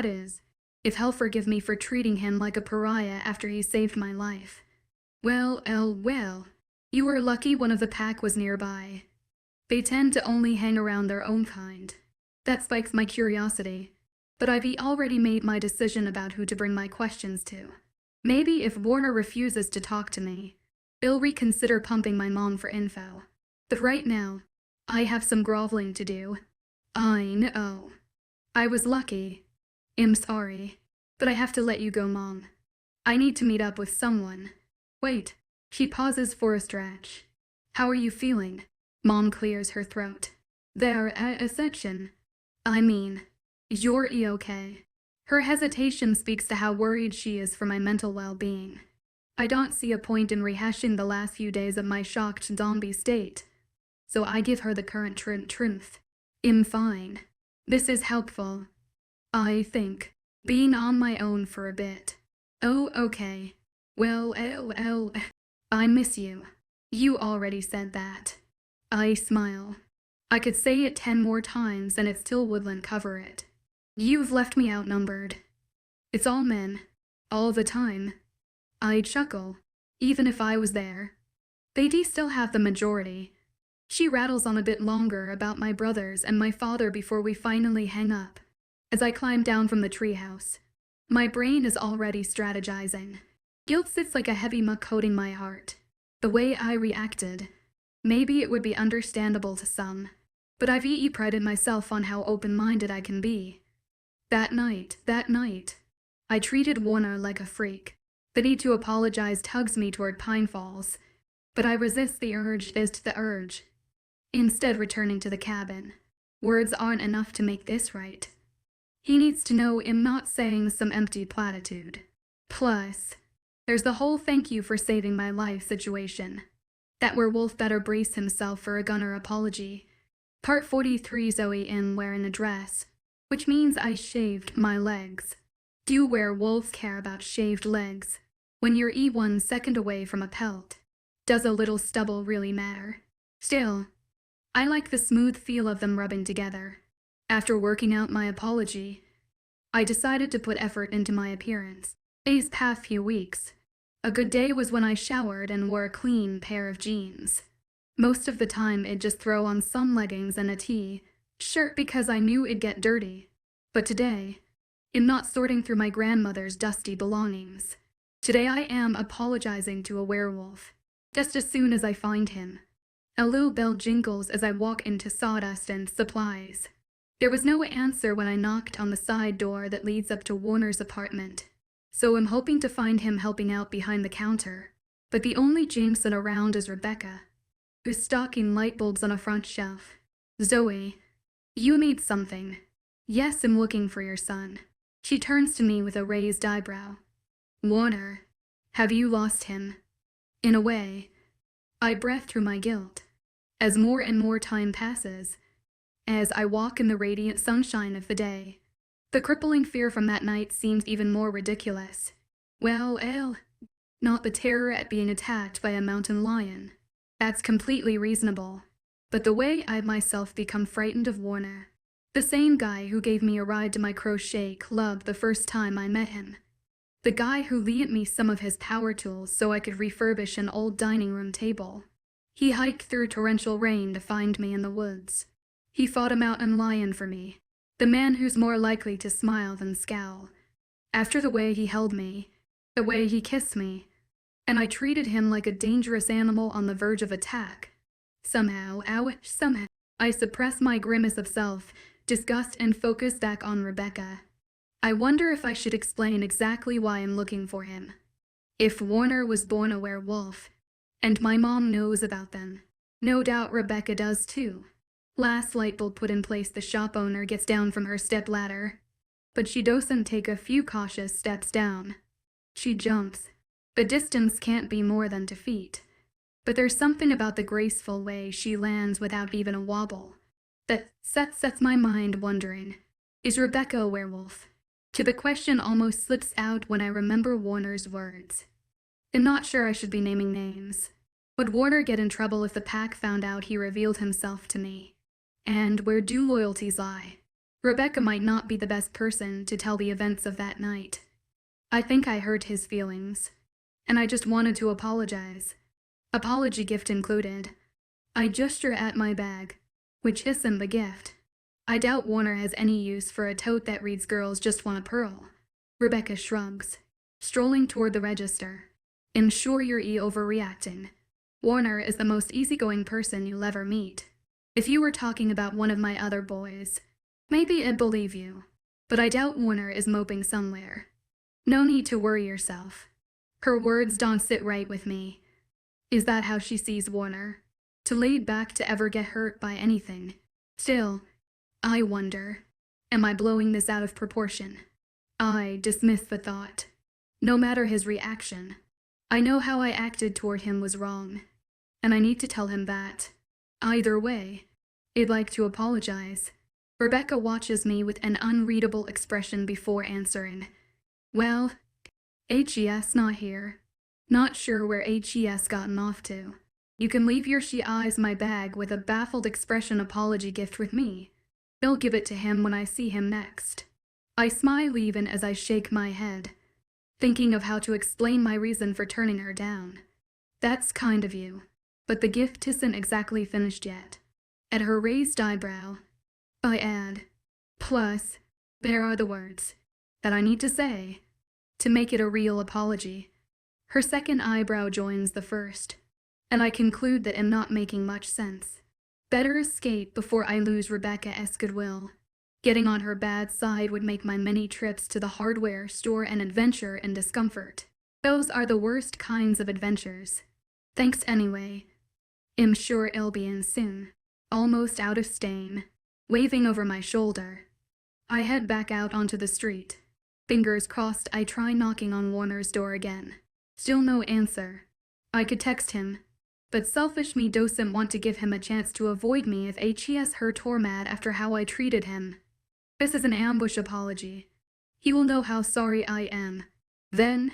is, if hell forgive me for treating him like a pariah after he saved my life. Well, you were lucky one of the pack was nearby. They tend to only hang around their own kind. That spikes my curiosity, but I've already made my decision about who to bring my questions to. Maybe if Warner refuses to talk to me, I'll reconsider pumping my mom for info. But right now, I have some groveling to do. I know. I was lucky. I'm sorry, but I have to let you go, Mom. I need to meet up with someone. Wait. She pauses for a stretch. How are you feeling? Mom clears her throat. There at a section. I mean, you're okay. Her hesitation speaks to how worried she is for my mental well-being. I don't see a point in rehashing the last few days of my shocked zombie state. So I give her the current truth. I'm fine. This is helpful. I think. Being on my own for a bit. Oh, okay. Well, I miss you. You already said that. I smile. I could say it 10 more times and it still wouldn't cover it. You've left me outnumbered. It's all men. All the time. I chuckle. Even if I was there. They still have the majority. She rattles on a bit longer about my brothers and my father before we finally hang up. As I climb down from the treehouse, my brain is already strategizing. Guilt sits like a heavy muck coating my heart. The way I reacted. Maybe it would be understandable to some, but I've prided myself on how open-minded I can be. That night, I treated Warner like a freak. The need to apologize tugs me toward Pine Falls, but I resist the urge. Instead, returning to the cabin. Words aren't enough to make this right. He needs to know I'm not saying some empty platitude. Plus, there's the whole thank you for saving my life situation. That werewolf better brace himself for a gunner apology. Part 43 Zoe in wearing a dress, which means I shaved my legs. Do werewolves care about shaved legs? When you're 1 second away from a pelt, does a little stubble really matter? Still, I like the smooth feel of them rubbing together. After working out my apology, I decided to put effort into my appearance. These past few weeks, a good day was when I showered and wore a clean pair of jeans. Most of the time I'd just throw on some leggings and a t-shirt because I knew it'd get dirty. But today, I'm not sorting through my grandmother's dusty belongings. Today I am apologizing to a werewolf, just as soon as I find him. A little bell jingles as I walk into sawdust and supplies. There was no answer when I knocked on the side door that leads up to Warner's apartment, so I'm hoping to find him helping out behind the counter. But the only Jameson around is Rebecca, who's stocking light bulbs on a front shelf. Zoe, you need something. Yes, I'm looking for your son. She turns to me with a raised eyebrow. Warner, have you lost him? In a way, I breath through my guilt. As more and more time passes, as I walk in the radiant sunshine of the day, the crippling fear from that night seems even more ridiculous. Well, not the terror at being attacked by a mountain lion. That's completely reasonable. But the way I myself become frightened of Warner, the same guy who gave me a ride to my crochet club the first time I met him. The guy who lent me some of his power tools so I could refurbish an old dining room table. He hiked through torrential rain to find me in the woods. He fought a mountain lion for me, the man who's more likely to smile than scowl. After the way he held me, the way he kissed me, and I treated him like a dangerous animal on the verge of attack. Somehow, I suppress my grimace of self, disgust, and focus back on Rebecca. I wonder if I should explain exactly why I'm looking for him. If Warner was born a werewolf, and my mom knows about them, no doubt Rebecca does too. Last light bulb put in place, the shop owner gets down from her step ladder, but she doesn't take a few cautious steps down. She jumps. The distance can't be more than 2 feet. But there's something about the graceful way she lands without even a wobble that sets my mind wondering, is Rebecca a werewolf? To the question almost slips out when I remember Warner's words. I'm not sure I should be naming names. Would Warner get in trouble if the pack found out he revealed himself to me? And where do loyalties lie? Rebecca might not be the best person to tell the events of that night. I think I hurt his feelings, and I just wanted to apologize. Apology gift included. I gesture at my bag, which is him the gift. I doubt Warner has any use for a tote that reads "Girls Just Want a Pearl." Rebecca shrugs, strolling toward the register. Ensure you're overreacting. Warner is the most easygoing person you'll ever meet. If you were talking about one of my other boys, maybe I'd believe you, but I doubt Warner is moping somewhere. No need to worry yourself. Her words don't sit right with me. Is that how she sees Warner? Too laid back to ever get hurt by anything. Still, I wonder, am I blowing this out of proportion? I dismiss the thought. No matter his reaction, I know how I acted toward him was wrong, and I need to tell him that. Either way, I'd like to apologize. Rebecca watches me with an unreadable expression before answering. Well, HES not here. Not sure where HES gotten off to. You can leave your she eyes my bag with a baffled expression apology gift with me. I'll give it to him when I see him next. I smile even as I shake my head, thinking of how to explain my reason for turning her down. That's kind of you, but the gift isn't exactly finished yet. At her raised eyebrow, I add, plus, there are the words that I need to say to make it a real apology. Her second eyebrow joins the first, and I conclude that I'm not making much sense. Better escape before I lose Rebecca's goodwill. Getting on her bad side would make my many trips to the hardware store an adventure and discomfort. Those are the worst kinds of adventures. Thanks anyway. I'm sure it'll be in soon. Almost out of stain. Waving over my shoulder, I head back out onto the street. Fingers crossed I try knocking on Warner's door again. Still no answer. I could text him, but selfish me doesn't want to give him a chance to avoid me if HES hurt or mad after how I treated him. This is an ambush apology. He will know how sorry I am. Then,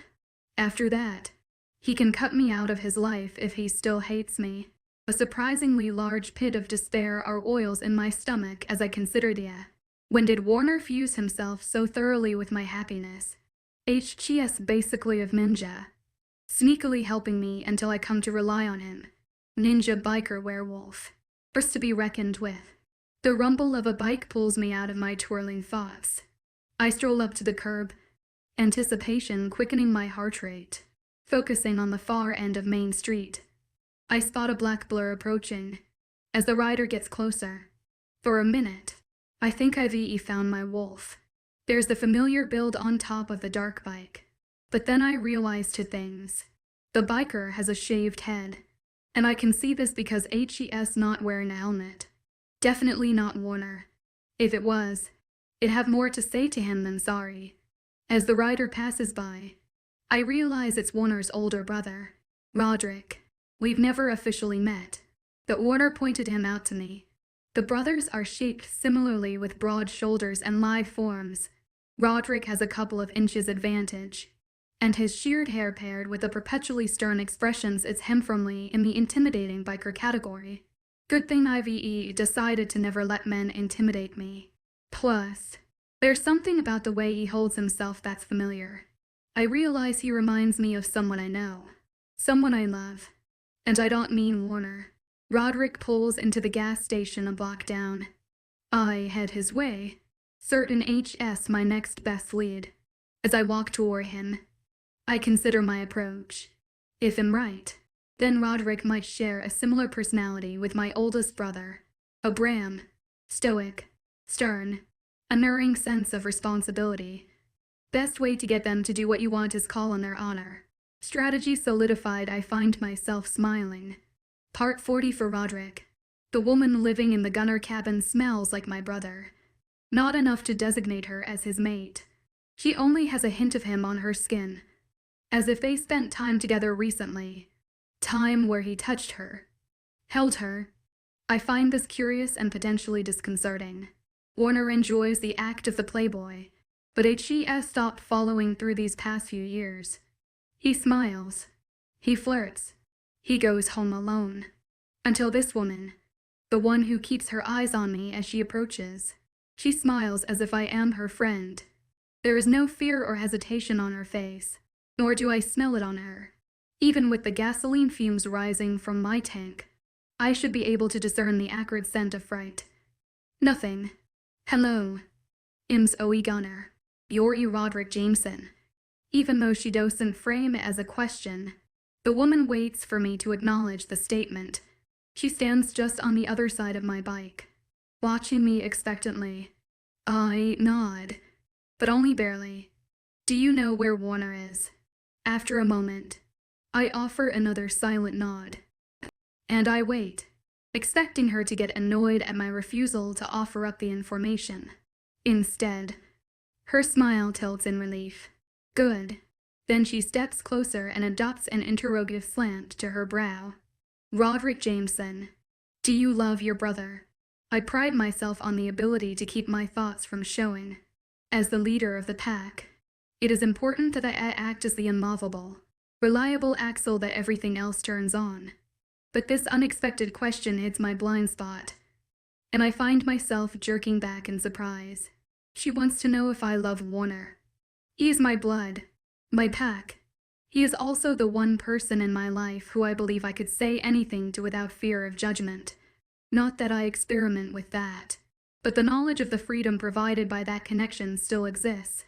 after that, he can cut me out of his life if he still hates me. A surprisingly large pit of despair oils in my stomach as I consider when did Warner fuse himself so thoroughly with my happiness? HGS basically of ninja, sneakily helping me until I come to rely on him. Ninja biker werewolf, first to be reckoned with. The rumble of a bike pulls me out of my twirling thoughts. I stroll up to the curb, anticipation quickening my heart rate, focusing on the far end of Main Street. I spot a black blur approaching. As the rider gets closer, for a minute, I think I've found my wolf. There's the familiar build on top of the dark bike. But then I realize two things. The biker has a shaved head, and I can see this because HES not wearing a helmet. Definitely not Warner. If it was, it'd have more to say to him than sorry. As the rider passes by, I realize it's Warner's older brother, Roderick. We've never officially met, but Warner pointed him out to me. The brothers are shaped similarly with broad shoulders and lithe forms. Roderick has a couple of inches advantage, and his sheared hair paired with the perpetually stern expressions is him firmly in the intimidating biker category. Good thing I've decided to never let men intimidate me. Plus, there's something about the way he holds himself that's familiar. I realize he reminds me of someone I know, someone I love. And I don't mean Warner. Roderick pulls into the gas station a block down. I head his way, certain HS my next best lead. As I walk toward him, I consider my approach. If I'm right, then Roderick might share a similar personality with my oldest brother. A Bram, stoic, stern, unerring sense of responsibility. Best way to get them to do what you want is call on their honor. Strategy solidified, I find myself smiling. Part 40 for Roderick. The woman living in the gunner cabin smells like my brother. Not enough to designate her as his mate. She only has a hint of him on her skin, as if they spent time together recently. Time where he touched her, held her. I find this curious and potentially disconcerting. Warner enjoys the act of the playboy, but HES stopped following through these past few years. He smiles. He flirts. He goes home alone. Until this woman, the one who keeps her eyes on me as she approaches. She smiles as if I am her friend. There is no fear or hesitation on her face, nor do I smell it on her. Even with the gasoline fumes rising from my tank, I should be able to discern the acrid scent of fright. Nothing. Hello. Im's Oe Gunner. You're Roderick Jameson. Even though she doesn't frame it as a question, the woman waits for me to acknowledge the statement. She stands just on the other side of my bike, watching me expectantly. I nod, but only barely. Do you know where Warner is? After a moment, I offer another silent nod. And I wait, expecting her to get annoyed at my refusal to offer up the information. Instead, her smile tilts in relief. Good. Then she steps closer and adopts an interrogative slant to her brow. Roderick Jameson, do you love your brother? I pride myself on the ability to keep my thoughts from showing. As the leader of the pack, it is important that I act as the immovable, reliable axle that everything else turns on. But this unexpected question hits my blind spot, and I find myself jerking back in surprise. She wants to know if I love Warner. He is my blood, my pack. He is also the one person in my life who I believe I could say anything to without fear of judgment. Not that I experiment with that, but the knowledge of the freedom provided by that connection still exists.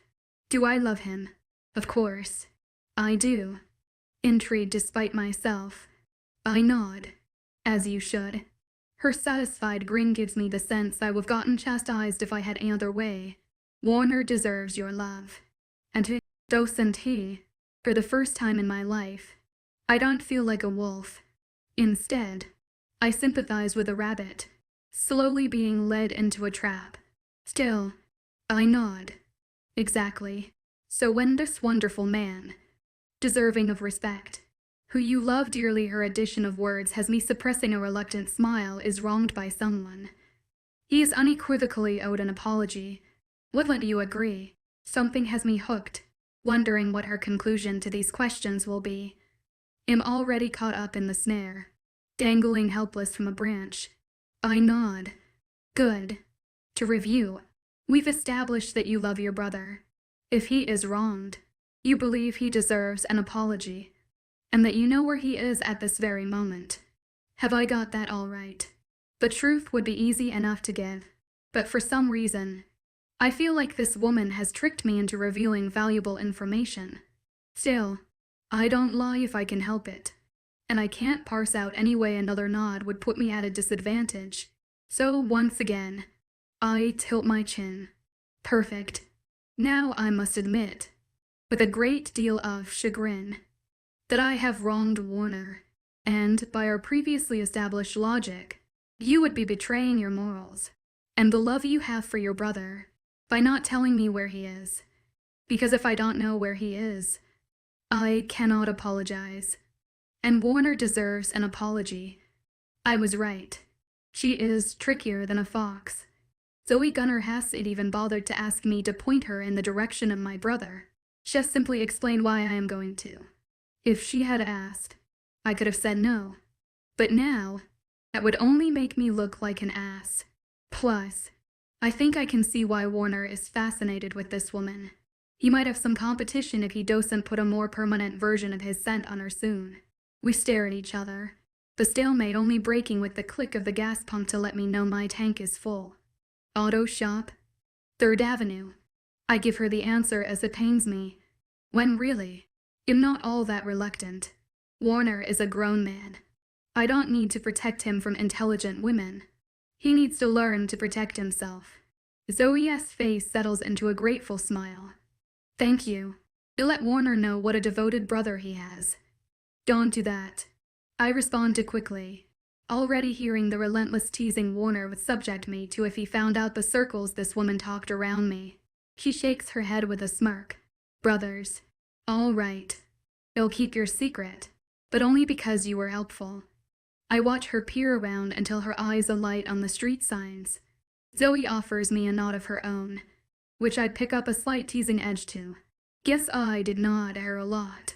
Do I love him? Of course. I do. Intrigued despite myself, I nod, as you should. Her satisfied grin gives me the sense I would've gotten chastised if I had any other way. Warner deserves your love. And he doesn't he? For the first time in my life, I don't feel like a wolf. Instead, I sympathize with a rabbit, slowly being led into a trap. Still, I nod. Exactly. So when this wonderful man, deserving of respect, who you love dearly, her addition of words has me suppressing a reluctant smile, is wronged by someone, he is unequivocally owed an apology. Wouldn't you agree? Something has me hooked, wondering what her conclusion to these questions will be. Am already caught up in the snare, dangling helpless from a branch. I nod. Good. To review, we've established that you love your brother. If he is wronged, you believe he deserves an apology, and that you know where he is at this very moment. Have I got that all right? The truth would be easy enough to give, but for some reason, I feel like this woman has tricked me into revealing valuable information. Still, I don't lie if I can help it, and I can't parse out any way another nod would put me at a disadvantage. So once again, I tilt my chin. Perfect. Now I must admit, with a great deal of chagrin, that I have wronged Warner, and by our previously established logic, you would be betraying your morals, and the love you have for your brother, by not telling me where he is. Because if I don't know where he is, I cannot apologize. And Warner deserves an apology. I was right. She is trickier than a fox. Zoe Gunner hasn't even bothered to ask me to point her in the direction of my brother. Just simply explain why I am going to. If she had asked, I could have said no. But now, that would only make me look like an ass. Plus, I think I can see why Warner is fascinated with this woman. He might have some competition if he doesn't put a more permanent version of his scent on her soon. We stare at each other, the stalemate only breaking with the click of the gas pump to let me know my tank is full. Auto shop? 3rd Avenue. I give her the answer as it pains me, when really, I'm not all that reluctant. Warner is a grown man. I don't need to protect him from intelligent women. He needs to learn to protect himself. Zoe's face settles into a grateful smile. Thank you. You'll let Warner know what a devoted brother he has. Don't do that. I respond too quickly, already hearing the relentless teasing Warner would subject me to if he found out the circles this woman talked around me. She shakes her head with a smirk. Brothers. All right. You'll keep your secret, but only because you were helpful. I watch her peer around until her eyes alight on the street signs. Zoe offers me a nod of her own, which I'd pick up a slight teasing edge to. Guess I did nod at her a lot.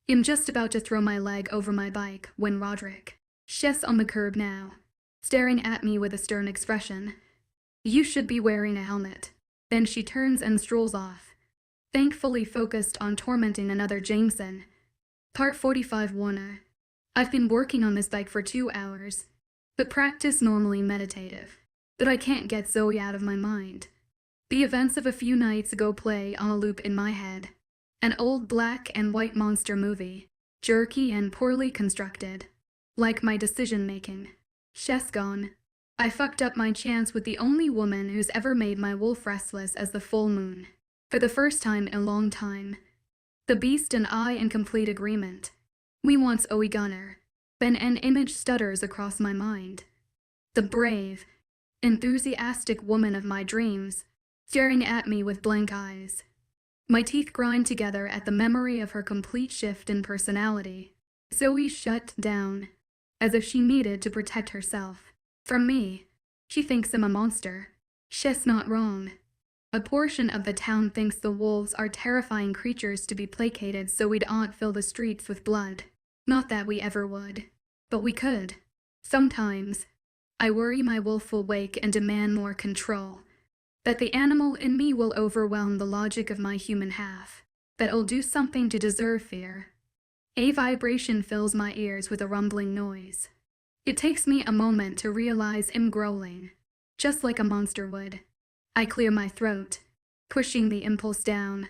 I'm just about to throw my leg over my bike when Roderick, she's on the curb now, staring at me with a stern expression. You should be wearing a helmet. Then she turns and strolls off, thankfully focused on tormenting another Jameson. Part 45 Warner. I've been working on this bike for 2 hours, but practice normally meditative. But I can't get Zoe out of my mind. The events of a few nights ago play on a loop in my head. An old black and white monster movie, jerky and poorly constructed. Like my decision-making. She's gone. I fucked up my chance with the only woman who's ever made my wolf restless as the full moon. For the first time in a long time. The beast and I in complete agreement. We want Zoe Gunner. Then an image stutters across my mind. The brave, enthusiastic woman of my dreams, staring at me with blank eyes. My teeth grind together at the memory of her complete shift in personality. Zoe shut down, as if she needed to protect herself. From me. She thinks I'm a monster. She's not wrong. A portion of the town thinks the wolves are terrifying creatures to be placated so we don't fill the streets with blood. Not that we ever would. But we could. Sometimes. I worry my wolf will wake and demand more control. That the animal in me will overwhelm the logic of my human half. That it'll do something to deserve fear. A vibration fills my ears with a rumbling noise. It takes me a moment to realize I'm growling, just like a monster would. I clear my throat, pushing the impulse down.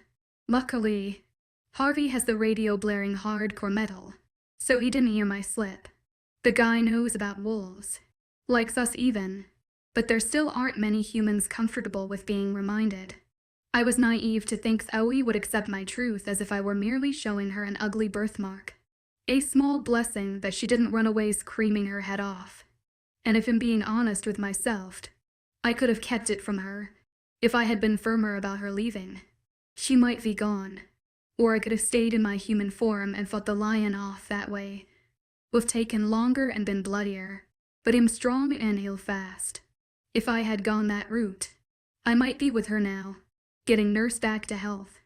Luckily, Harvey has the radio blaring hardcore metal, so he didn't hear my slip. The guy knows about wolves, likes us even. But there still aren't many humans comfortable with being reminded. I was naive to think Zoe would accept my truth as if I were merely showing her an ugly birthmark. A small blessing that she didn't run away screaming her head off. And if I'm being honest with myself, I could have kept it from her. If I had been firmer about her leaving, she might be gone. Or I could have stayed in my human form and fought the lion off that way. Would have taken longer and been bloodier. But I'm strong and heal fast. If I had gone that route, I might be with her now, getting nursed back to health.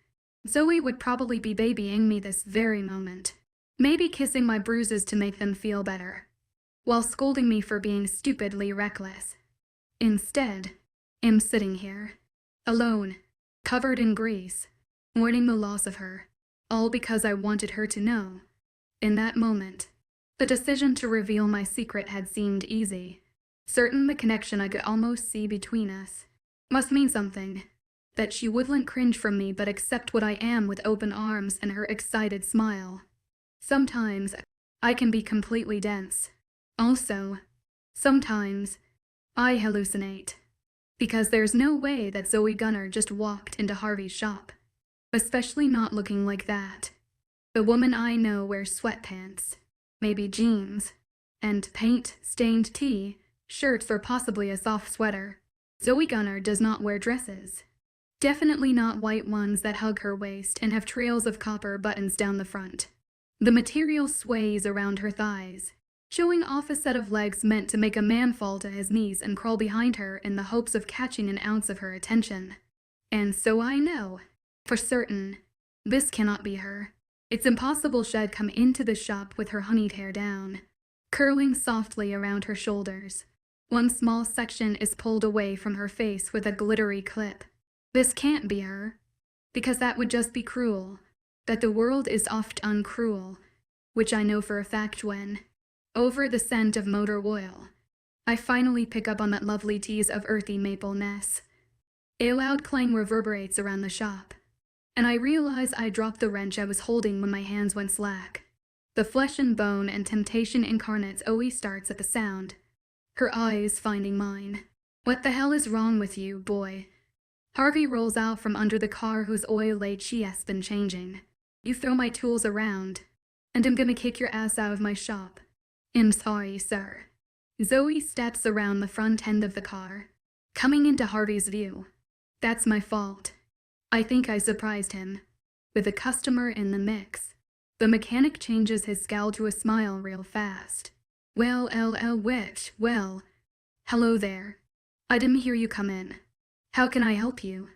Zoe would probably be babying me this very moment, maybe kissing my bruises to make them feel better, while scolding me for being stupidly reckless. Instead, I'm sitting here, alone, covered in grease, mourning the loss of her, all because I wanted her to know. In that moment, the decision to reveal my secret had seemed easy. Certain the connection I could almost see between us must mean something, that she wouldn't cringe from me but accept what I am with open arms and her excited smile. Sometimes I can be completely dense. Also, sometimes I hallucinate, because there's no way that Zoe Gunner just walked into Harvey's shop, especially not looking like that. The woman I know wears sweatpants, maybe jeans, and paint-stained tee, shirts or possibly a soft sweater. Zoe Gunner does not wear dresses. Definitely not white ones that hug her waist and have trails of copper buttons down the front. The material sways around her thighs, showing off a set of legs meant to make a man fall to his knees and crawl behind her in the hopes of catching an ounce of her attention. And so I know, for certain, this cannot be her. It's impossible she'd come into the shop with her honeyed hair down, curling softly around her shoulders. One small section is pulled away from her face with a glittery clip. This can't be her, because that would just be cruel. That the world is oft uncruel, which I know for a fact when, over the scent of motor oil, I finally pick up on that lovely tease of earthy maple-ness. A loud clang reverberates around the shop, and I realize I dropped the wrench I was holding when my hands went slack. The flesh and bone and temptation incarnates always starts at the sound. Her eyes finding mine. What the hell is wrong with you, boy? Harvey rolls out from under the car whose oil late she has been changing. You throw my tools around, and I'm gonna kick your ass out of my shop. I'm sorry, sir. Zoe steps around the front end of the car, coming into Harvey's view. That's my fault. I think I surprised him, with a customer in the mix. The mechanic changes his scowl to a smile real fast. Well, well, hello there. I didn't hear you come in. How can I help you?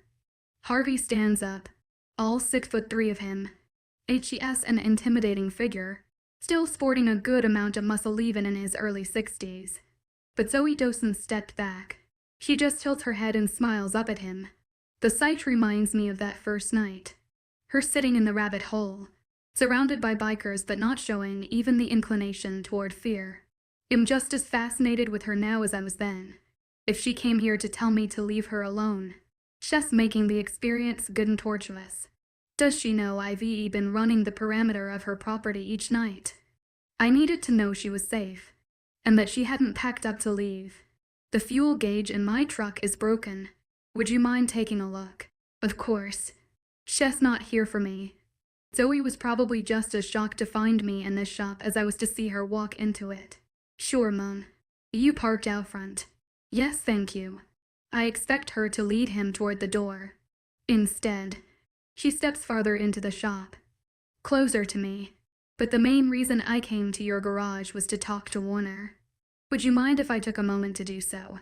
Harvey stands up, all 6'3" of him, HES an intimidating figure, still sporting a good amount of muscle even in his early 60s. But Zoe doesn't step back. She just tilts her head and smiles up at him. The sight reminds me of that first night. Her sitting in the rabbit hole, surrounded by bikers but not showing even the inclination toward fear. I'm just as fascinated with her now as I was then. If she came here to tell me to leave her alone, just making the experience good and tortuous. Does she know I've been running the perimeter of her property each night? I needed to know she was safe, and that she hadn't packed up to leave. The fuel gauge in my truck is broken. Would you mind taking a look? Of course. She's not here for me. Zoe was probably just as shocked to find me in this shop as I was to see her walk into it. Sure, Mom. You parked out front. Yes, thank you. I expect her to lead him toward the door. Instead, she steps farther into the shop, closer to me. But the main reason I came to your garage was to talk to Warner. Would you mind if I took a moment to do so?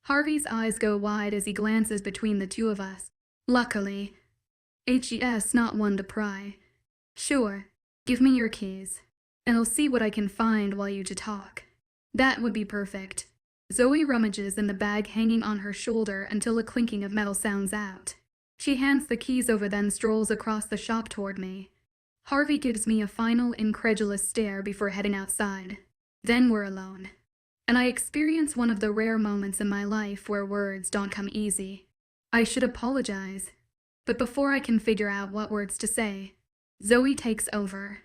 Harvey's eyes go wide as he glances between the two of us. Luckily, HES not one to pry. Sure, give me your keys, and I'll see what I can find while you two talk. That would be perfect. Zoe rummages in the bag hanging on her shoulder until a clinking of metal sounds out. She hands the keys over, then strolls across the shop toward me. Harvey gives me a final incredulous stare before heading outside. Then we're alone, and I experience one of the rare moments in my life where words don't come easy. I should apologize, but before I can figure out what words to say, Zoe takes over.